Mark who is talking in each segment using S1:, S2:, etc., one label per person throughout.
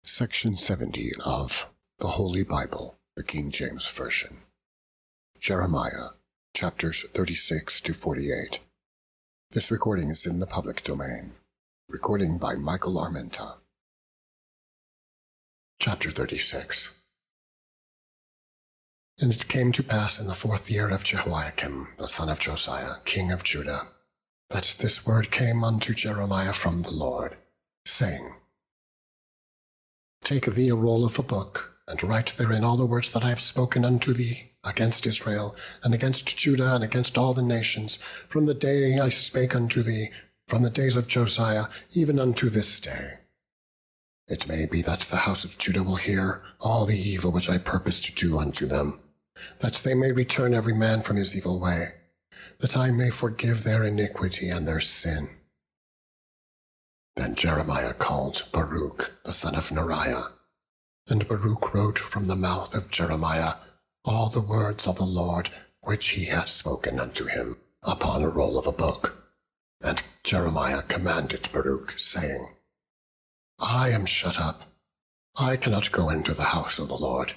S1: Section 70 of the Holy Bible, the King James Version. Jeremiah, chapters 36 to 48. This recording is in the public domain. Recording by Michael Armenta. Chapter 36. And it came to pass in the 4th year of Jehoiakim, the son of Josiah, king of Judah, that this word came unto Jeremiah from the Lord, saying, Take thee a roll of a book, and write therein all the words that I have spoken unto thee against Israel, and against Judah, and against all the nations, from the day I spake unto thee, from the days of Josiah, even unto this day. It may be that the house of Judah will hear all the evil which I purpose to do unto them, that they may return every man from his evil way, that I may forgive their iniquity and their sin. Then Jeremiah called Baruch the son of Neriah, and Baruch wrote from the mouth of Jeremiah all the words of the Lord which he had spoken unto him upon a roll of a book. And Jeremiah commanded Baruch, saying, I am shut up, I cannot go into the house of the Lord.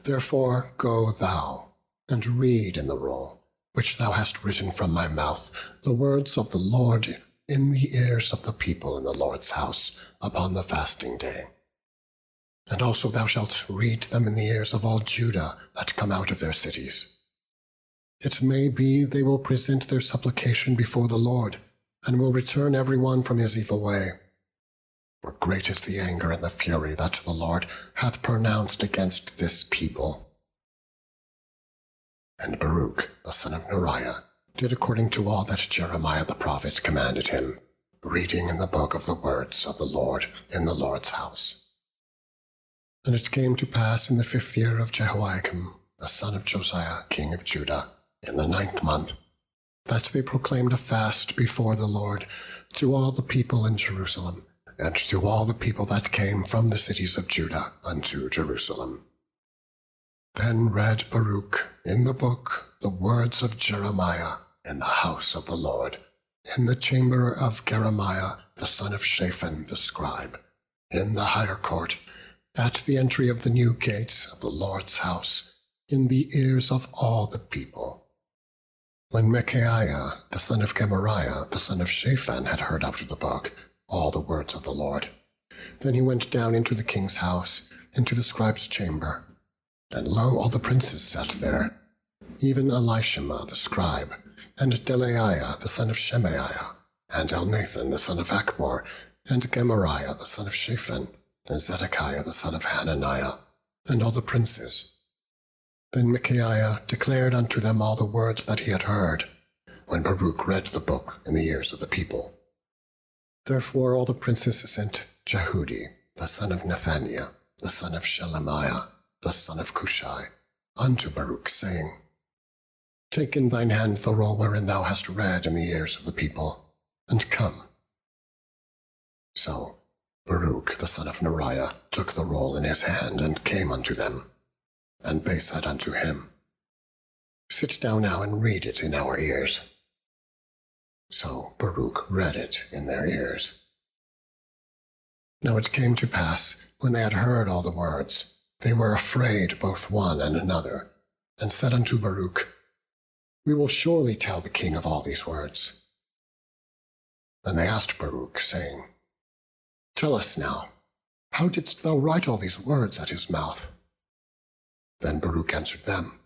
S1: Therefore go thou, and read in the roll, which thou hast written from my mouth, the words of the Lord in the ears of the people in the Lord's house upon the fasting day. And also thou shalt read them in the ears of all Judah that come out of their cities. It may be they will present their supplication before the Lord, and will return every one from his evil way. For great is the anger and the fury that the Lord hath pronounced against this people. And Baruch the son of Neriah did according to all that Jeremiah the prophet commanded him, reading in the book of the words of the Lord in the Lord's house. And it came to pass in the 5th year of Jehoiakim, the son of Josiah, king of Judah, in the 9th month, that they proclaimed a fast before the Lord to all the people in Jerusalem, and to all the people that came from the cities of Judah unto Jerusalem. Then read Baruch in the book the words of Jeremiah in the house of the Lord, in the chamber of Jeremiah the son of Shaphan the scribe, in the higher court, at the entry of the new gates of the Lord's house, in the ears of all the people. When Micaiah the son of Gemariah the son of Shaphan had heard out of the book all the words of the Lord, then he went down into the king's house, into the scribe's chamber. And lo, all the princes sat there, even Elishama the scribe, and Delaiah the son of Shemaiah, and Elnathan the son of Achbor, and Gemariah the son of Shaphan, and Zedekiah the son of Hananiah, and all the princes. Then Micaiah declared unto them all the words that he had heard, when Baruch read the book in the ears of the people. Therefore all the princes sent Jehudi the son of Nethaniah, the son of Shelemiah, the son of Cushai, unto Baruch, saying, Take in thine hand the roll wherein thou hast read in the ears of the people, and come. So Baruch the son of Neriah took the roll in his hand, and came unto them. And they said unto him, Sit down now and read it in our ears. So Baruch read it in their ears. Now it came to pass, when they had heard all the words, they were afraid both one and another, and said unto Baruch, We will surely tell the king of all these words. And they asked Baruch, saying, Tell us now, how didst thou write all these words at his mouth? Then Baruch answered them,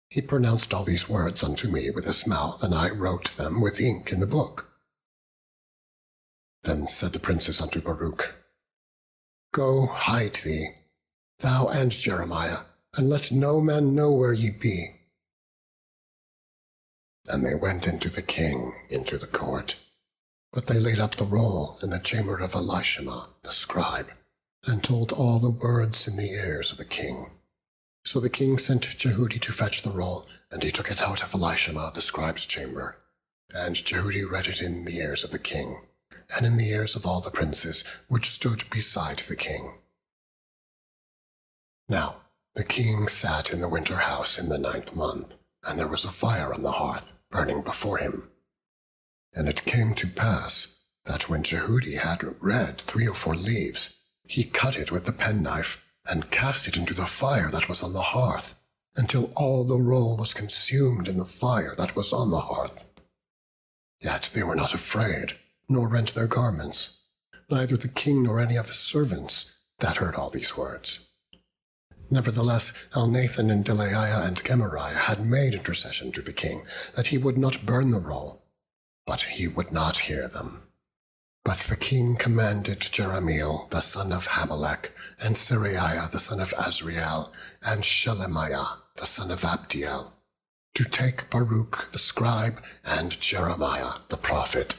S1: He pronounced all these words unto me with his mouth, and I wrote them with ink in the book. Then said the princes unto Baruch, Go hide thee, thou and Jeremiah, and let no man know where ye be. And they went into the king into the court, but they laid up the roll in the chamber of Elishama the scribe, and told all the words in the ears of the king. So the king sent Jehudi to fetch the roll, and he took it out of Elishama the scribe's chamber. And Jehudi read it in the ears of the king, and in the ears of all the princes which stood beside the king. Now the king sat in the winter house in the 9th month, and there was a fire on the hearth burning before him. And it came to pass that when Jehudi had read 3 or 4 leaves, he cut it with the penknife, and cast it into the fire that was on the hearth, until all the roll was consumed in the fire that was on the hearth. Yet they were not afraid, nor rent their garments, neither the king nor any of his servants that heard all these words. Nevertheless, Elnathan and Delaiah and Gemariah had made intercession to the king, that he would not burn the roll, but he would not hear them. But the king commanded Jerahmeel the son of Hamelech, and Seraiah the son of Azriel, and Shelemiah the son of Abdiel, to take Baruch the scribe and Jeremiah the prophet.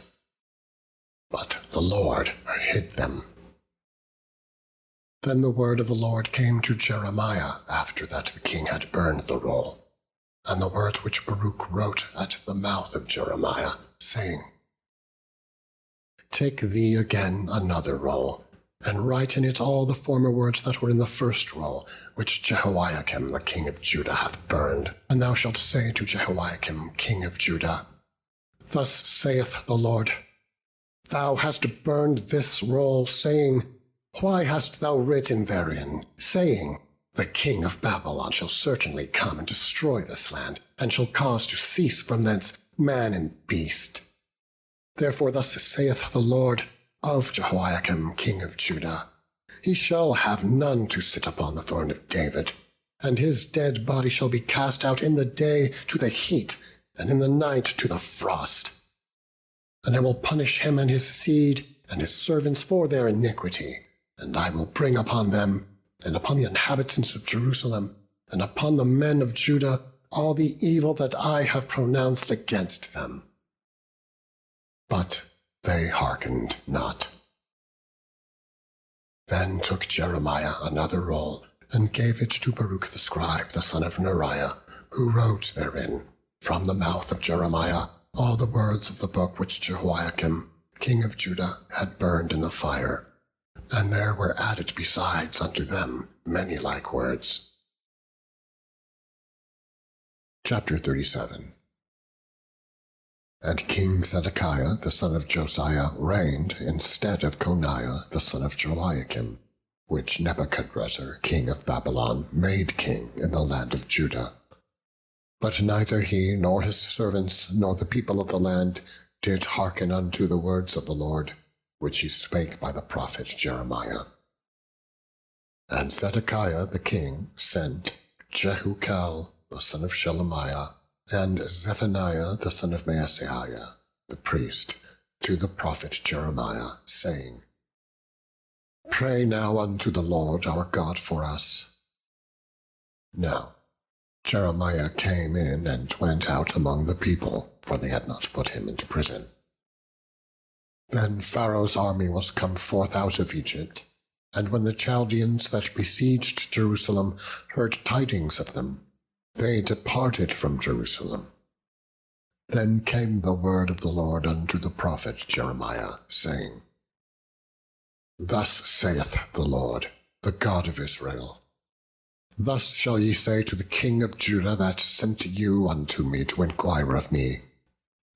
S1: But the Lord hid them. Then the word of the Lord came to Jeremiah after that the king had burned the roll, and the words which Baruch wrote at the mouth of Jeremiah, saying, Take thee again another roll, and write in it all the former words that were in the first roll, which Jehoiakim the king of Judah hath burned. And thou shalt say to Jehoiakim king of Judah, Thus saith the Lord, Thou hast burned this roll, saying, Why hast thou written therein, saying, The king of Babylon shall certainly come and destroy this land, and shall cause to cease from thence man and beast. Therefore thus saith the Lord of Jehoiakim king of Judah, He shall have none to sit upon the throne of David, and his dead body shall be cast out in the day to the heat, and in the night to the frost. And I will punish him and his seed and his servants for their iniquity, and I will bring upon them, and upon the inhabitants of Jerusalem, and upon the men of Judah, all the evil that I have pronounced against them. But they hearkened not. Then took Jeremiah another roll, and gave it to Baruch the scribe, the son of Neriah, who wrote therein, from the mouth of Jeremiah, all the words of the book which Jehoiakim, king of Judah, had burned in the fire. And there were added besides unto them many like words. Chapter 37. And King Zedekiah the son of Josiah reigned instead of Coniah the son of Jehoiakim, which Nebuchadrezzar king of Babylon made king in the land of Judah. But neither he nor his servants nor the people of the land did hearken unto the words of the Lord, which he spake by the prophet Jeremiah. And Zedekiah the king sent Jehukal the son of Shelemiah, and Zephaniah the son of Maaseiah, the priest, to the prophet Jeremiah, saying, Pray now unto the Lord our God for us. Now Jeremiah came in and went out among the people, for they had not put him into prison. Then Pharaoh's army was come forth out of Egypt, and when the Chaldeans that besieged Jerusalem heard tidings of them, they departed from Jerusalem. Then came the word of the Lord unto the prophet Jeremiah, saying, Thus saith the Lord, the God of Israel, Thus shall ye say to the king of Judah that sent you unto me to inquire of me,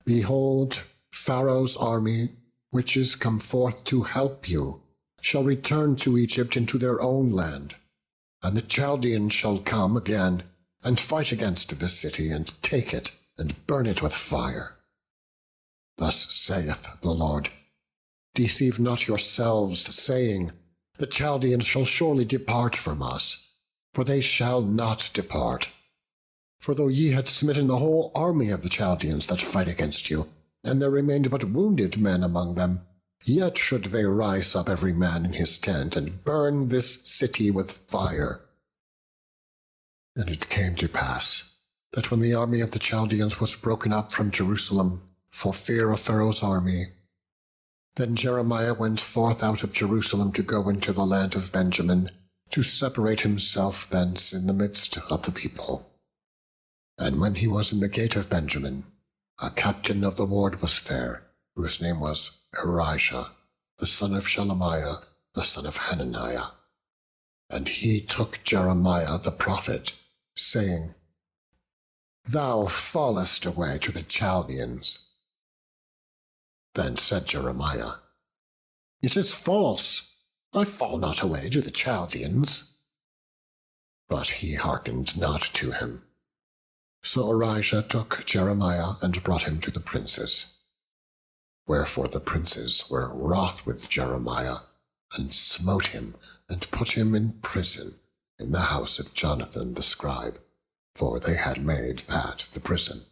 S1: Behold, Pharaoh's army, which is come forth to help you, shall return to Egypt into their own land, and the Chaldeans shall come again, and fight against this city, and take it, and burn it with fire. Thus saith the Lord, Deceive not yourselves, saying, The Chaldeans shall surely depart from us, for they shall not depart. For though ye had smitten the whole army of the Chaldeans that fight against you, and there remained but wounded men among them, yet should they rise up every man in his tent, and burn this city with fire. And it came to pass, that when the army of the Chaldeans was broken up from Jerusalem, for fear of Pharaoh's army, then Jeremiah went forth out of Jerusalem to go into the land of Benjamin, to separate himself thence in the midst of the people. And when he was in the gate of Benjamin, a captain of the ward was there, whose name was Erijah, the son of Shelemiah, the son of Hananiah. And he took Jeremiah the prophet, saying, Thou fallest away to the Chaldeans. Then said Jeremiah, It is false. I fall not away to the Chaldeans. But he hearkened not to him. So Orijah took Jeremiah and brought him to the princes. Wherefore the princes were wroth with Jeremiah, and smote him, and put him in prison, in the house of Jonathan the scribe, for they had made that the prison.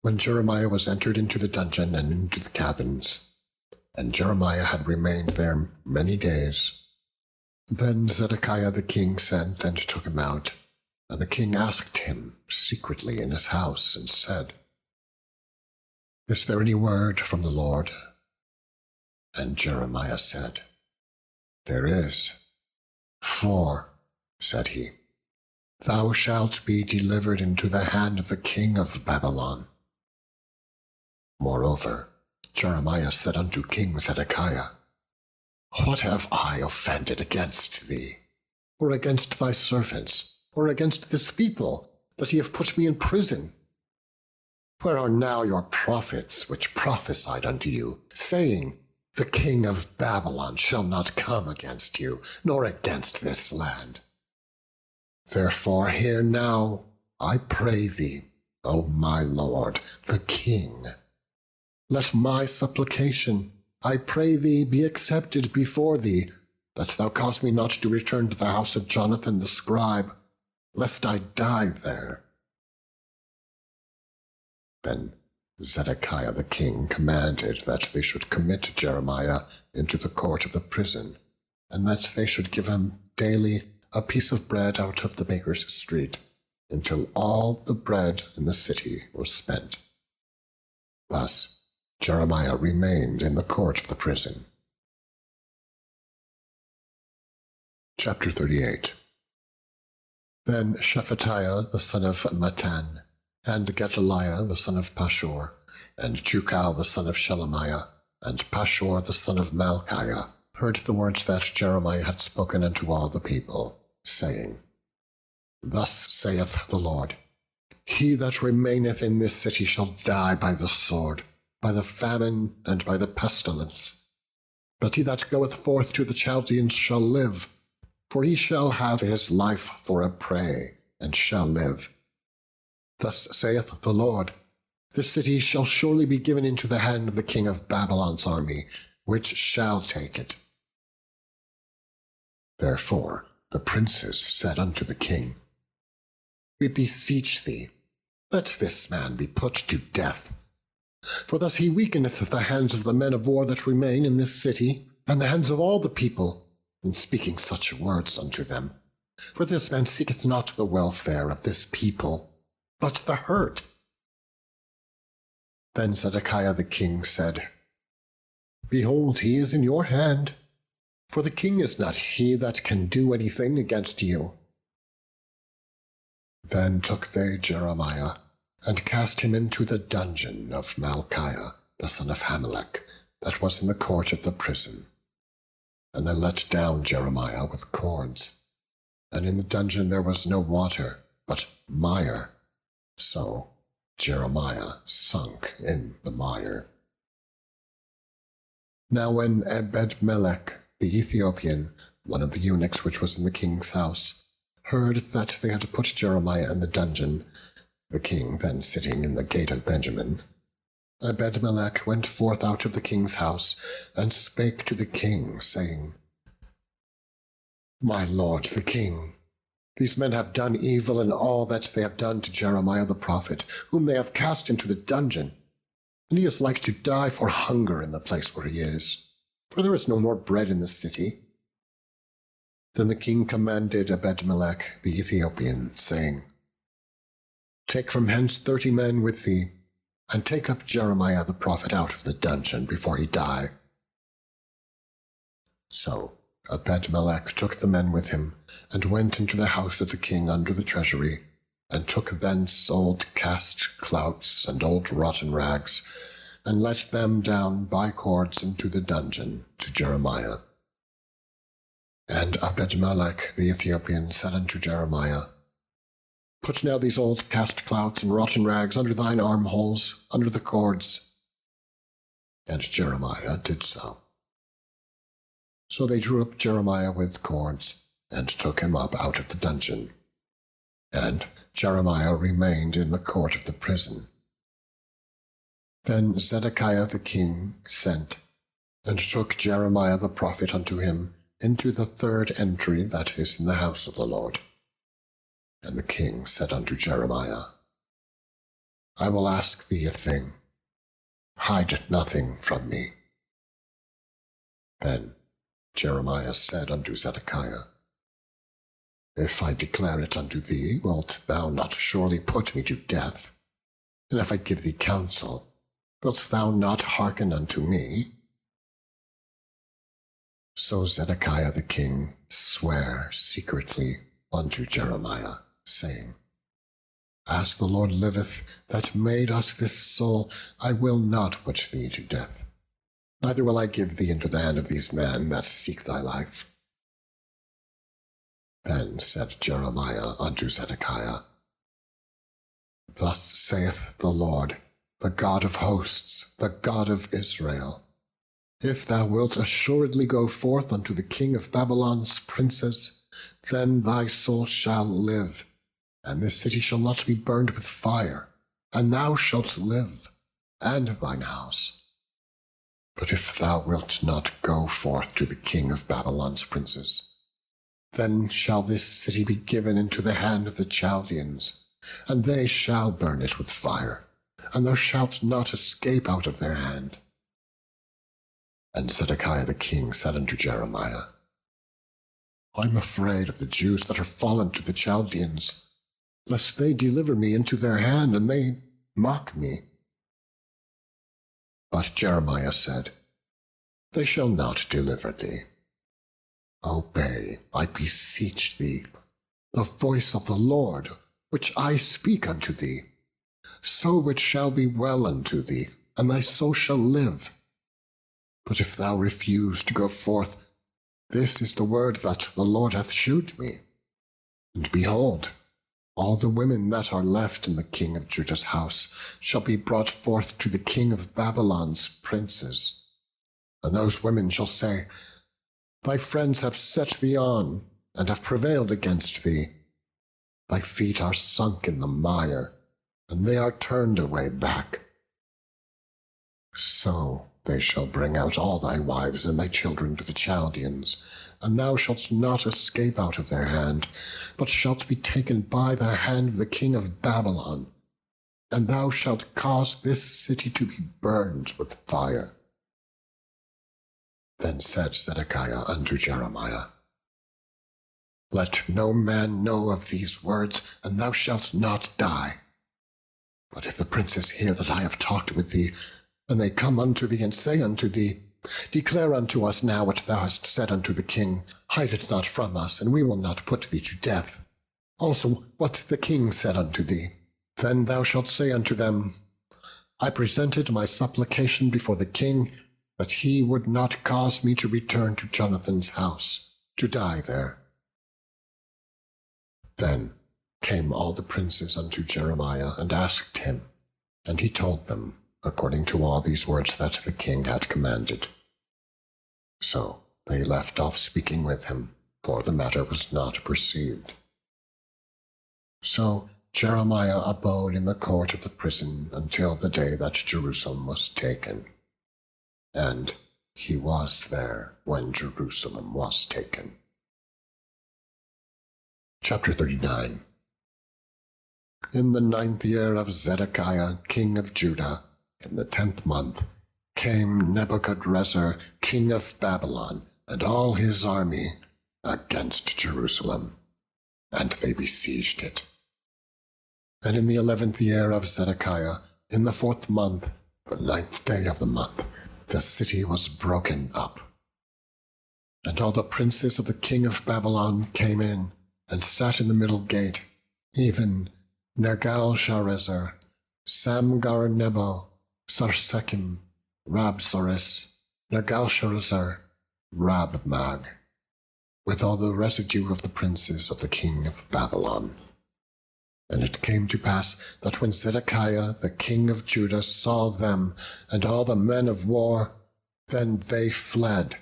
S1: When Jeremiah was entered into the dungeon and into the cabins, and Jeremiah had remained there many days, then Zedekiah the king sent and took him out, and the king asked him secretly in his house, and said, Is there any word from the Lord? And Jeremiah said, There is. For, said he, thou shalt be delivered into the hand of the king of Babylon. Moreover, Jeremiah said unto King Zedekiah, What have I offended against thee, or against thy servants, or against this people, that ye have put me in prison? Where are now your prophets which prophesied unto you, saying, The king of Babylon shall not come against you, nor against this land? Therefore hear now, I pray thee, O my lord, the king. Let my supplication, I pray thee, be accepted before thee, that thou cause me not to return to the house of Jonathan the scribe, lest I die there. Then Zedekiah the king commanded that they should commit Jeremiah into the court of the prison, and that they should give him daily a piece of bread out of the baker's street, until all the bread in the city was spent. Thus Jeremiah remained in the court of the prison. Chapter 38. Then Shephatiah the son of Mattan, and Gedaliah the son of Pashur, and Jukal the son of Shelemiah, and Pashur the son of Malchiah, heard the words that Jeremiah had spoken unto all the people, saying, Thus saith the Lord, He that remaineth in this city shall die by the sword, by the famine, and by the pestilence. But he that goeth forth to the Chaldeans shall live, for he shall have his life for a prey, and shall live. Thus saith the Lord, This city shall surely be given into the hand of the king of Babylon's army, which shall take it. Therefore the princes said unto the king, We beseech thee, let this man be put to death. For thus he weakeneth the hands of the men of war that remain in this city, and the hands of all the people, in speaking such words unto them. For this man seeketh not the welfare of this people, but the hurt. Then Zedekiah the king said, Behold, he is in your hand, for the king is not he that can do anything against you. Then took they Jeremiah, and cast him into the dungeon of Malchiah the son of Hamelech, that was in the court of the prison. And they let down Jeremiah with cords. And in the dungeon there was no water, but mire. So Jeremiah sunk in the mire. Now when Ebed-melech the Ethiopian, one of the eunuchs which was in the king's house, heard that they had put Jeremiah in the dungeon, the king then sitting in the gate of Benjamin, Ebed-melech went forth out of the king's house, and spake to the king, saying, My lord the king, these men have done evil in all that they have done to Jeremiah the prophet, whom they have cast into the dungeon, and he is like to die for hunger in the place where he is, for there is no more bread in the city. Then the king commanded Ebed-melech the Ethiopian, saying, Take from hence 30 men with thee, and take up Jeremiah the prophet out of the dungeon before he die. So Ebed-melech took the men with him, and went into the house of the king under the treasury, and took thence old cast clouts and old rotten rags, and let them down by cords into the dungeon to Jeremiah. And Ebed-melech the Ethiopian said unto Jeremiah, Put now these old cast clouts and rotten rags under thine armholes, under the cords. And Jeremiah did so. So they drew up Jeremiah with cords, and took him up out of the dungeon. And Jeremiah remained in the court of the prison. Then Zedekiah the king sent, and took Jeremiah the prophet unto him into the third entry that is in the house of the Lord. And the king said unto Jeremiah, I will ask thee a thing. Hide nothing from me. Then Jeremiah said unto Zedekiah, If I declare it unto thee, wilt thou not surely put me to death? And if I give thee counsel, wilt thou not hearken unto me? So Zedekiah the king sware secretly unto Jeremiah, saying, As the Lord liveth, that made us this soul, I will not put thee to death, neither will I give thee into the hand of these men that seek thy life. Then said Jeremiah unto Zedekiah, Thus saith the Lord, the God of hosts, the God of Israel, If thou wilt assuredly go forth unto the king of Babylon's princes, then thy soul shall live, and this city shall not be burned with fire, and thou shalt live, and thine house. But if thou wilt not go forth to the king of Babylon's princes, then shall this city be given into the hand of the Chaldeans, and they shall burn it with fire, and thou shalt not escape out of their hand. And Zedekiah the king said unto Jeremiah, I am afraid of the Jews that are fallen to the Chaldeans, lest they deliver me into their hand, and they mock me. But Jeremiah said, They shall not deliver thee. Obey, I beseech thee, the voice of the Lord, which I speak unto thee. So it shall be well unto thee, and thy soul shall live. But if thou refuse to go forth, this is the word that the Lord hath shewed me. And behold, all the women that are left in the king of Judah's house shall be brought forth to the king of Babylon's princes. And those women shall say, Thy friends have set thee on, and have prevailed against thee. Thy feet are sunk in the mire, and they are turned away back. So they shall bring out all thy wives and thy children to the Chaldeans, and thou shalt not escape out of their hand, but shalt be taken by the hand of the king of Babylon, and thou shalt cause this city to be burned with fire. Then said Zedekiah unto Jeremiah, Let no man know of these words, and thou shalt not die. But if the princes hear that I have talked with thee, and they come unto thee and say unto thee, Declare unto us now what thou hast said unto the king, hide it not from us, and we will not put thee to death. Also what the king said unto thee. Then thou shalt say unto them, I presented my supplication before the king, that he would not cause me to return to Jonathan's house, to die there. Then came all the princes unto Jeremiah, and asked him, and he told them, according to all these words that the king had commanded. So they left off speaking with him, for the matter was not perceived. So Jeremiah abode in the court of the prison until the day that Jerusalem was taken. And he was there when Jerusalem was taken. Chapter 39. In the 9th year of Zedekiah, king of Judah, in the 10th month, came Nebuchadrezzar, king of Babylon, and all his army against Jerusalem, and they besieged it. And in the 11th year of Zedekiah, in the 4th month, the 9th day of the month, the city was broken up. And all the princes of the king of Babylon came in, and sat in the middle gate, even Nergal-Sharezer, Samgar-Nebo, Sarsekim, Rabsaris, Nergal-Sharezer, Rabmag, with all the residue of the princes of the king of Babylon. And it came to pass that when Zedekiah the king of Judah saw them and all the men of war, then they fled,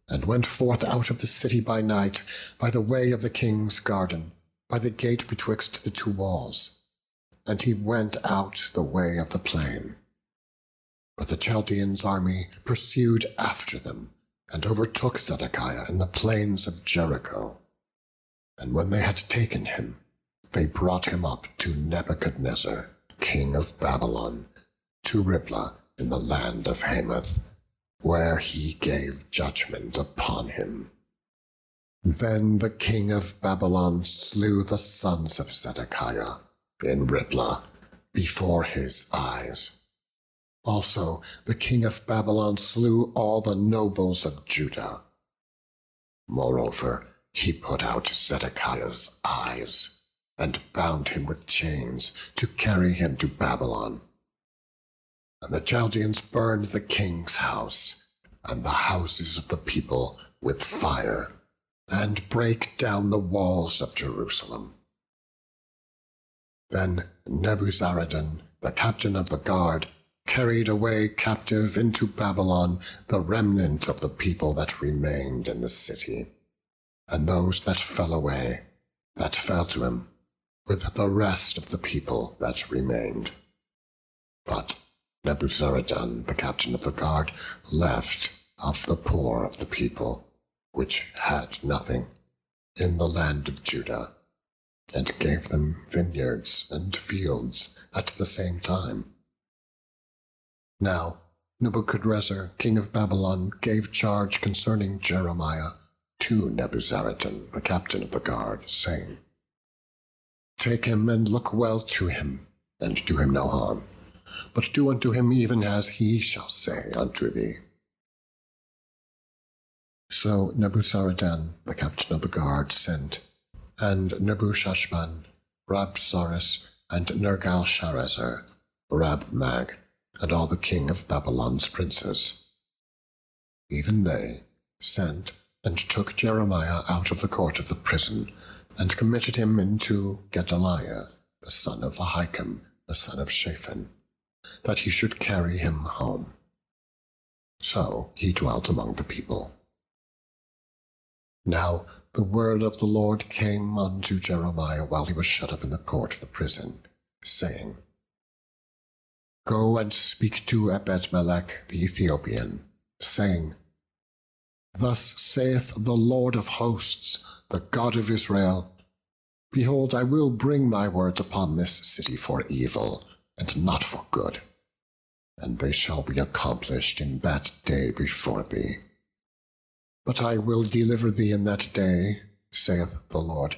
S1: and went forth out of the city by night, by the way of the king's garden, by the gate betwixt the two walls. And he went out the way of the plain. But the Chaldeans' army pursued after them, and overtook Zedekiah in the plains of Jericho. And when they had taken him, they brought him up to Nebuchadnezzar, king of Babylon, to Riblah in the land of Hamath, where he gave judgment upon him. Then the king of Babylon slew the sons of Zedekiah in Riblah before his eyes. Also the king of Babylon slew all the nobles of Judah. Moreover, he put out Zedekiah's eyes, and bound him with chains to carry him to Babylon. And the Chaldeans burned the king's house, and the houses of the people with fire, and brake down the walls of Jerusalem. Then Nebuzaradan, the captain of the guard, carried away captive into Babylon the remnant of the people that remained in the city, and those that fell away, that fell to him, with the rest of the people that remained. But Nebuzaradan, the captain of the guard, left of the poor of the people, which had nothing, in the land of Judah, and gave them vineyards and fields at the same time. Now Nebuchadnezzar, king of Babylon, gave charge concerning Jeremiah to Nebuzaradan, the captain of the guard, saying, Take him and look well to him, and do him no harm, but do unto him even as he shall say unto thee. So Nebuzaradan, the captain of the guard, sent, and Nebushashban, Rabsaris, and Nergal-Sharezer, Rab-Mag, and all the king of Babylon's princes. Even they sent and took Jeremiah out of the court of the prison, and committed him into Gedaliah, the son of Ahikam, the son of Shaphan, that he should carry him home. So he dwelt among the people. Now the word of the Lord came unto Jeremiah while he was shut up in the court of the prison, saying, Go and speak to Ebed-melech the Ethiopian, saying, Thus saith the Lord of hosts, the God of Israel, Behold, I will bring my words upon this city for evil, and not for good, and they shall be accomplished in that day before thee. But I will deliver thee in that day, saith the Lord,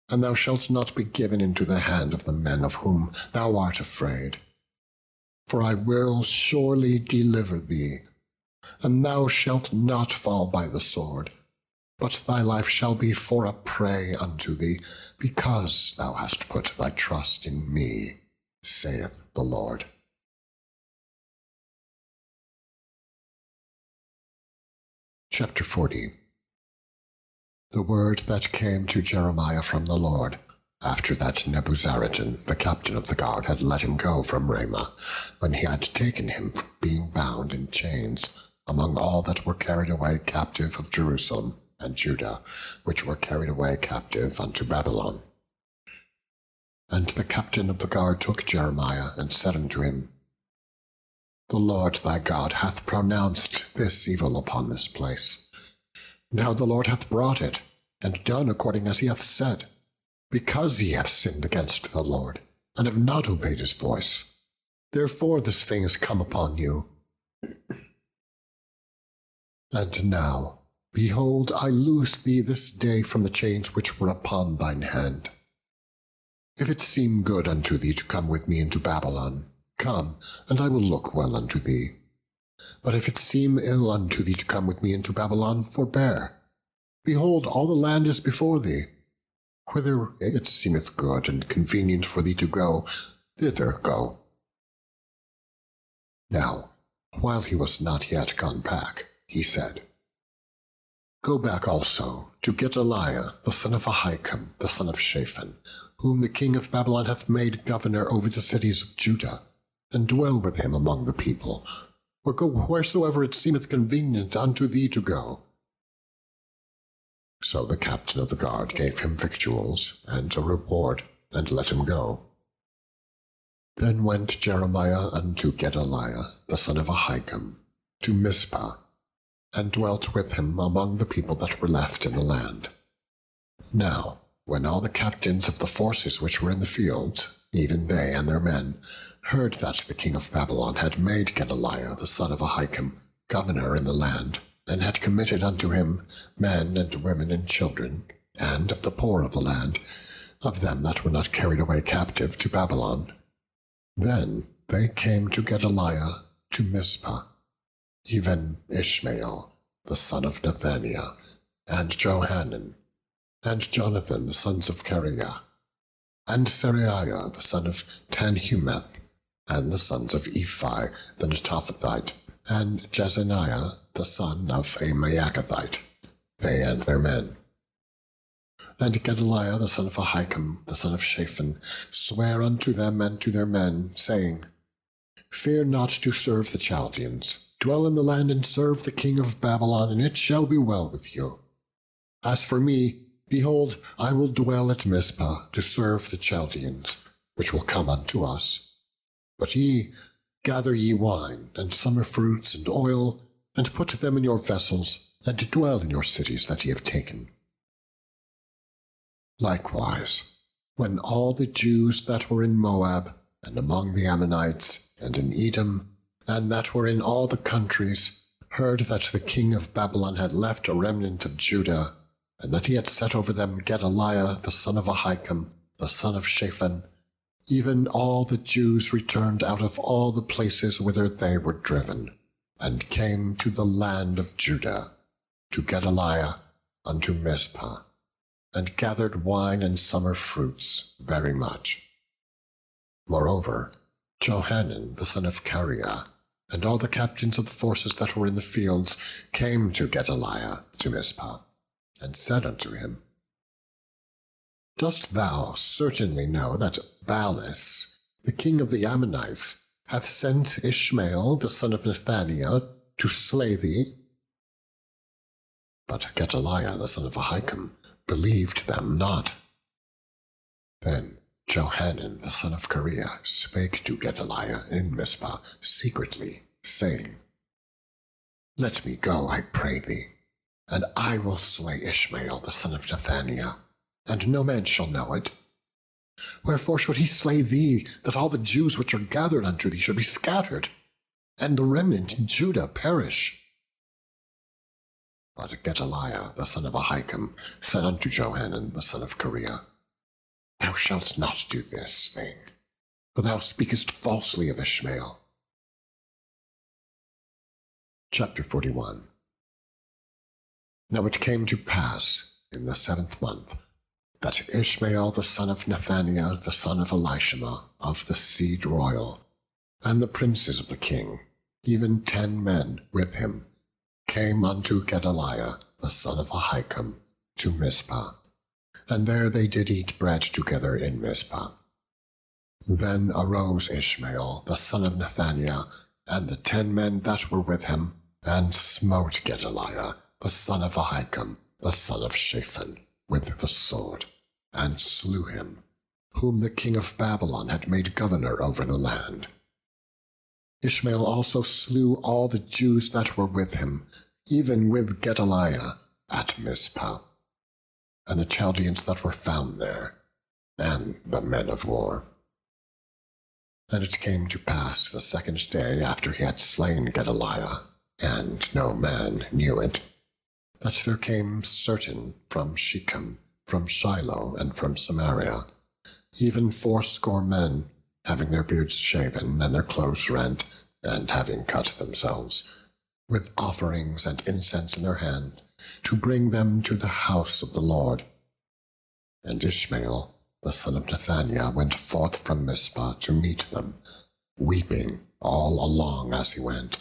S1: and thou shalt not be given into the hand of the men of whom thou art afraid. For I will surely deliver thee, and thou shalt not fall by the sword, but thy life shall be for a prey unto thee, because thou hast put thy trust in me, saith the Lord. Chapter 40. The word that came to Jeremiah from the Lord, after that Nebuzaradan, the captain of the guard, had let him go from Ramah, when he had taken him, being bound in chains, among all that were carried away captive of Jerusalem and Judah, which were carried away captive unto Babylon. And the captain of the guard took Jeremiah, and said unto him, The Lord thy God hath pronounced this evil upon this place. Now the Lord hath brought it, and done according as he hath said, because ye have sinned against the Lord, and have not obeyed his voice. Therefore this thing is come upon you. And now, behold, I loose thee this day from the chains which were upon thine hand. If it seem good unto thee to come with me into Babylon, come, and I will look well unto thee. But if it seem ill unto thee to come with me into Babylon, forbear. Behold, all the land is before thee. Whither it seemeth good and convenient for thee to go, thither go. Now, while he was not yet gone back, he said, Go back also to Gedaliah, the son of Ahikam, the son of Shaphan, whom the king of Babylon hath made governor over the cities of Judah, and dwell with him among the people, or go wheresoever it seemeth convenient unto thee to go, So the captain of the guard gave him victuals and a reward, and let him go. Then went Jeremiah unto Gedaliah the son of Ahikam to Mizpah, and dwelt with him among the people that were left in the land. Now, when all the captains of the forces which were in the fields, even they and their men, heard that the king of Babylon had made Gedaliah the son of Ahikam governor in the land, and had committed unto him men and women and children, and of the poor of the land, of them that were not carried away captive to Babylon, then they came to Gedaliah to Mizpah, even Ishmael the son of Nethaniah, and Johanan, and Jonathan the sons of Kareah, and Seraiah the son of Tanhumeth, and the sons of Ephi the Netophathite, and Jezaniah the son of a Maacathite, they and their men. And Gedaliah the son of Ahikam, the son of Shaphan, sware unto them and to their men, saying, Fear not to serve the Chaldeans. Dwell in the land and serve the king of Babylon, and it shall be well with you. As for me, behold, I will dwell at Mizpah to serve the Chaldeans, which will come unto us. But ye, gather ye wine, and summer fruits, and oil, and put them in your vessels, and dwell in your cities that ye have taken. Likewise, when all the Jews that were in Moab, and among the Ammonites, and in Edom, and that were in all the countries, heard that the king of Babylon had left a remnant of Judah, and that he had set over them Gedaliah the son of Ahikam, the son of Shaphan, even all the Jews returned out of all the places whither they were driven, and came to the land of Judah, to Gedaliah unto Mizpah, and gathered wine and summer fruits very much. Moreover, Johanan the son of Kareah, and all the captains of the forces that were in the fields, came to Gedaliah to Mizpah, and said unto him, Dost thou certainly know that Baalis, the king of the Ammonites, hath sent Ishmael the son of Nethaniah to slay thee? But Gedaliah the son of Ahikam believed them not. Then Johanan the son of Kareah spake to Gedaliah in Mizpah secretly, saying, Let me go, I pray thee, and I will slay Ishmael the son of Nethaniah, and no man shall know it. Wherefore should he slay thee, that all the Jews which are gathered unto thee should be scattered, and the remnant in Judah perish? But Gedaliah the son of Ahikam said unto Johanan the son of Kareah, Thou shalt not do this thing, for thou speakest falsely of Ishmael. Chapter 41. Now it came to pass in the 7th month, that Ishmael the son of Nethaniah the son of Elishama of the seed royal, and the princes of the king, even 10 men with him, came unto Gedaliah the son of Ahikam to Mizpah, and there they did eat bread together in Mizpah. Then arose Ishmael the son of Nethaniah, and the 10 men that were with him, and smote Gedaliah the son of Ahikam, the son of Shaphan, with the sword, and slew him, whom the king of Babylon had made governor over the land. Ishmael also slew all the Jews that were with him, even with Gedaliah, at Mizpah, and the Chaldeans that were found there, and the men of war. And it came to pass the 2nd day after he had slain Gedaliah, and no man knew it, that there came certain from Shechem, from Shiloh, and from Samaria, even 80 men, having their beards shaven and their clothes rent, and having cut themselves, with offerings and incense in their hand, to bring them to the house of the Lord. And Ishmael the son of Nethaniah went forth from Mizpah to meet them, weeping all along as he went.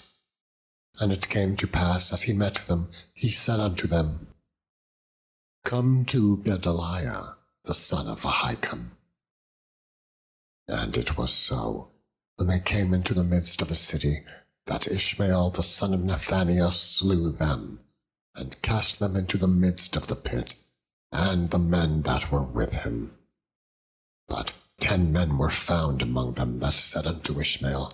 S1: And it came to pass, as he met them, he said unto them, Come to Gedaliah the son of Ahikam. And it was so, when they came into the midst of the city, that Ishmael the son of Nethaniah slew them, and cast them into the midst of the pit, and the men that were with him. But 10 men were found among them that said unto Ishmael,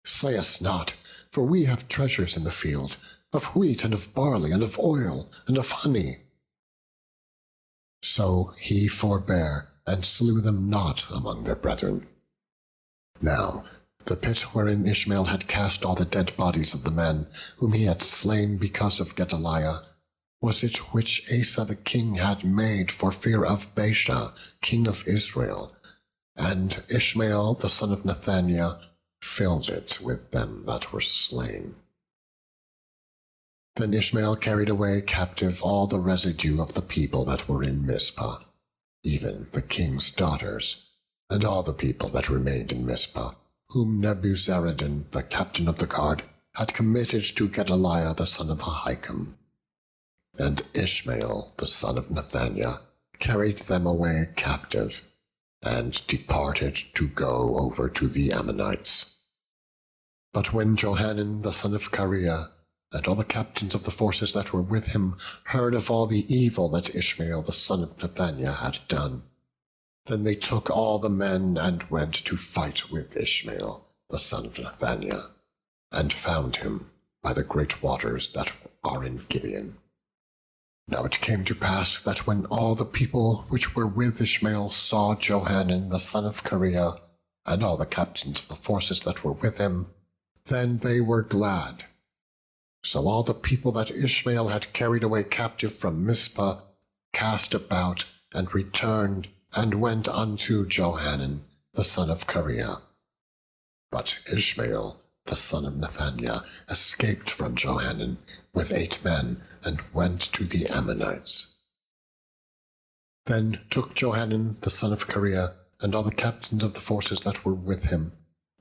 S1: Slay us not, for we have treasures in the field, of wheat and of barley and of oil and of honey. So he forbare, and slew them not among their brethren. Now the pit wherein Ishmael had cast all the dead bodies of the men whom he had slain because of Gedaliah, was it which Asa the king had made for fear of Baasha king of Israel, and Ishmael the son of Nethaniah filled it with them that were slain. Then Ishmael carried away captive all the residue of the people that were in Mizpah, even the king's daughters, and all the people that remained in Mizpah, whom Nebuzaradan, the captain of the guard, had committed to Gedaliah the son of Ahikam. And Ishmael the son of Nethaniah carried them away captive, and departed to go over to the Ammonites. But when Johanan the son of Kareah, and all the captains of the forces that were with him, heard of all the evil that Ishmael the son of Nethaniah had done, then they took all the men and went to fight with Ishmael the son of Nethaniah, and found him by the great waters that are in Gibeon. Now it came to pass that when all the people which were with Ishmael saw Johanan the son of Kareah, and all the captains of the forces that were with him, then they were glad. So all the people that Ishmael had carried away captive from Mizpah cast about, and returned, and went unto Johanan the son of Kareah. But Ishmael the son of Nethaniah escaped from Johanan with 8 men, and went to the Ammonites. Then took Johanan the son of Kareah, and all the captains of the forces that were with him,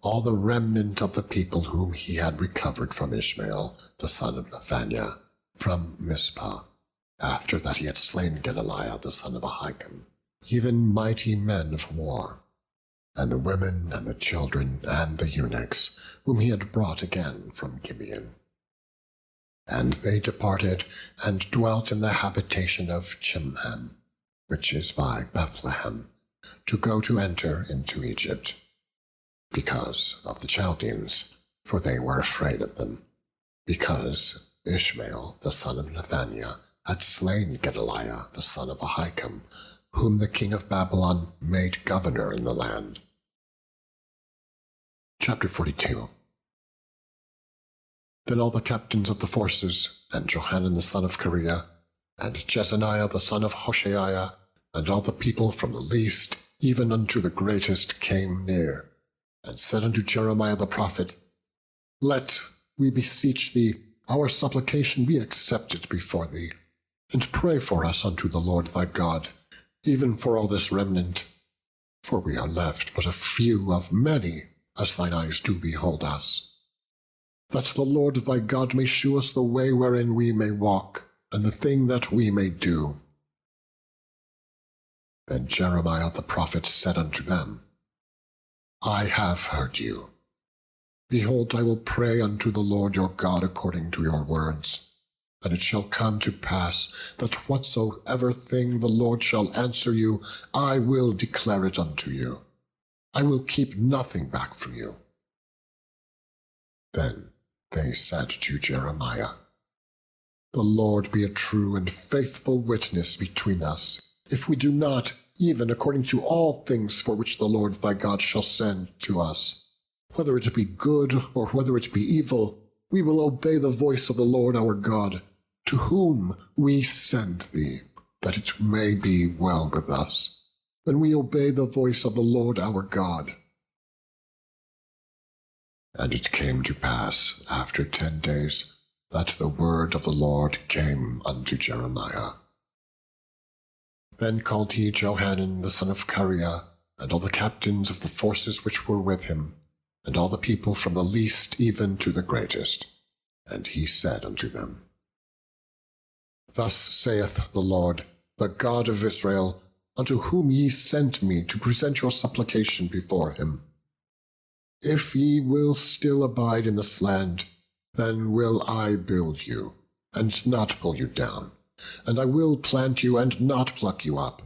S1: all the remnant of the people whom he had recovered from Ishmael the son of Nethaniah, from Mizpah, after that he had slain Gedaliah the son of Ahikam, even mighty men of war, and the women and the children and the eunuchs, whom he had brought again from Gibeon. And they departed, and dwelt in the habitation of Chimham, which is by Bethlehem, to go to enter into Egypt, because of the Chaldeans, for they were afraid of them, because Ishmael the son of Nethaniah had slain Gedaliah the son of Ahikam, whom the king of Babylon made governor in the land. Chapter 42. Then all the captains of the forces, and Johanan the son of Kareah, and Jezaniah the son of Hoshaiah, and all the people from the least even unto the greatest came near, and said unto Jeremiah the prophet, Let, we beseech thee, our supplication be accepted before thee, and pray for us unto the Lord thy God, even for all this remnant. For we are left but a few of many, as thine eyes do behold us. That the Lord thy God may shew us the way wherein we may walk, and the thing that we may do. Then Jeremiah the prophet said unto them, I have heard you. Behold, I will pray unto the Lord your God according to your words. And it shall come to pass that whatsoever thing the Lord shall answer you, I will declare it unto you. I will keep nothing back from you. Then they said to Jeremiah, The Lord be a true and faithful witness between us, if we do not, even according to all things for which the Lord thy God shall send to us, whether it be good or whether it be evil, we will obey the voice of the Lord our God, to whom we send thee, that it may be well with us, when we obey the voice of the Lord our God. And it came to pass after 10 days, that the word of the Lord came unto Jeremiah. Then called he Johanan the son of Kareah, and all the captains of the forces which were with him, and all the people from the least even to the greatest. And he said unto them, Thus saith the Lord, the God of Israel, unto whom ye sent me to present your supplication before him. If ye will still abide in this land, then will I build you, and not pull you down, and I will plant you and not pluck you up.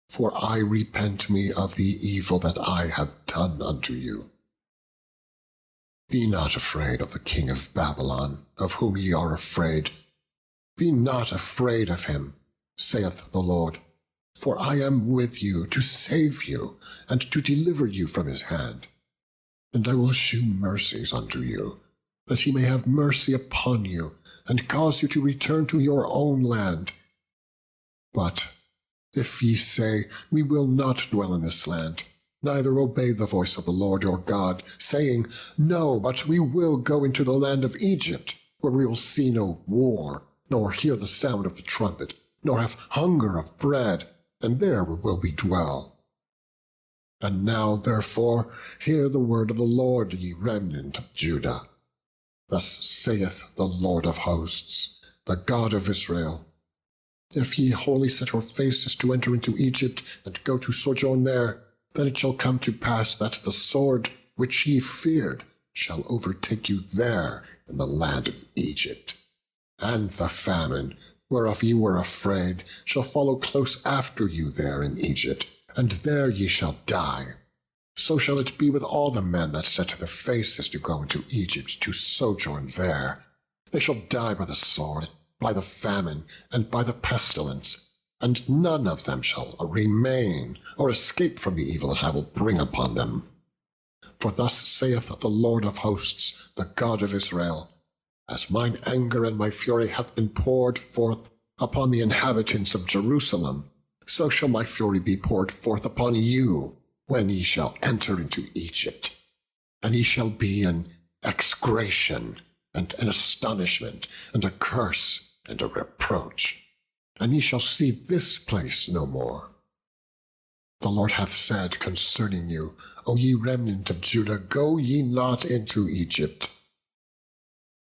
S1: For I repent me of the evil that I have done unto you. Be not afraid of the king of Babylon, of whom ye are afraid. Be not afraid of him, saith the Lord, for I am with you to save you, and to deliver you from his hand. And I will shew mercies unto you, that he may have mercy upon you, and cause you to return to your own land. But if ye say, We will not dwell in this land, neither obey the voice of the Lord your God, saying, No, but we will go into the land of Egypt, where we will see no war, nor hear the sound of the trumpet, nor have hunger of bread, and there will we dwell. And now, therefore, hear the word of the Lord, ye remnant of Judah. Thus saith the Lord of hosts, the God of Israel, If ye wholly set your faces to enter into Egypt, and go to sojourn there, then it shall come to pass that the sword which ye feared shall overtake you there in the land of Egypt. And the famine, whereof ye were afraid, shall follow close after you there in Egypt, and there ye shall die. So shall it be with all the men that set their faces to go into Egypt to sojourn there. They shall die by the sword, by the famine, and by the pestilence, and none of them shall remain or escape from the evil that I will bring upon them. For thus saith the Lord of hosts, the God of Israel, As mine anger and my fury hath been poured forth upon the inhabitants of Jerusalem, so shall my fury be poured forth upon you, when ye shall enter into Egypt. And ye shall be an execration, and an astonishment, and a curse, and a reproach, and ye shall see this place no more. The Lord hath said concerning you, O ye remnant of Judah, go ye not into Egypt.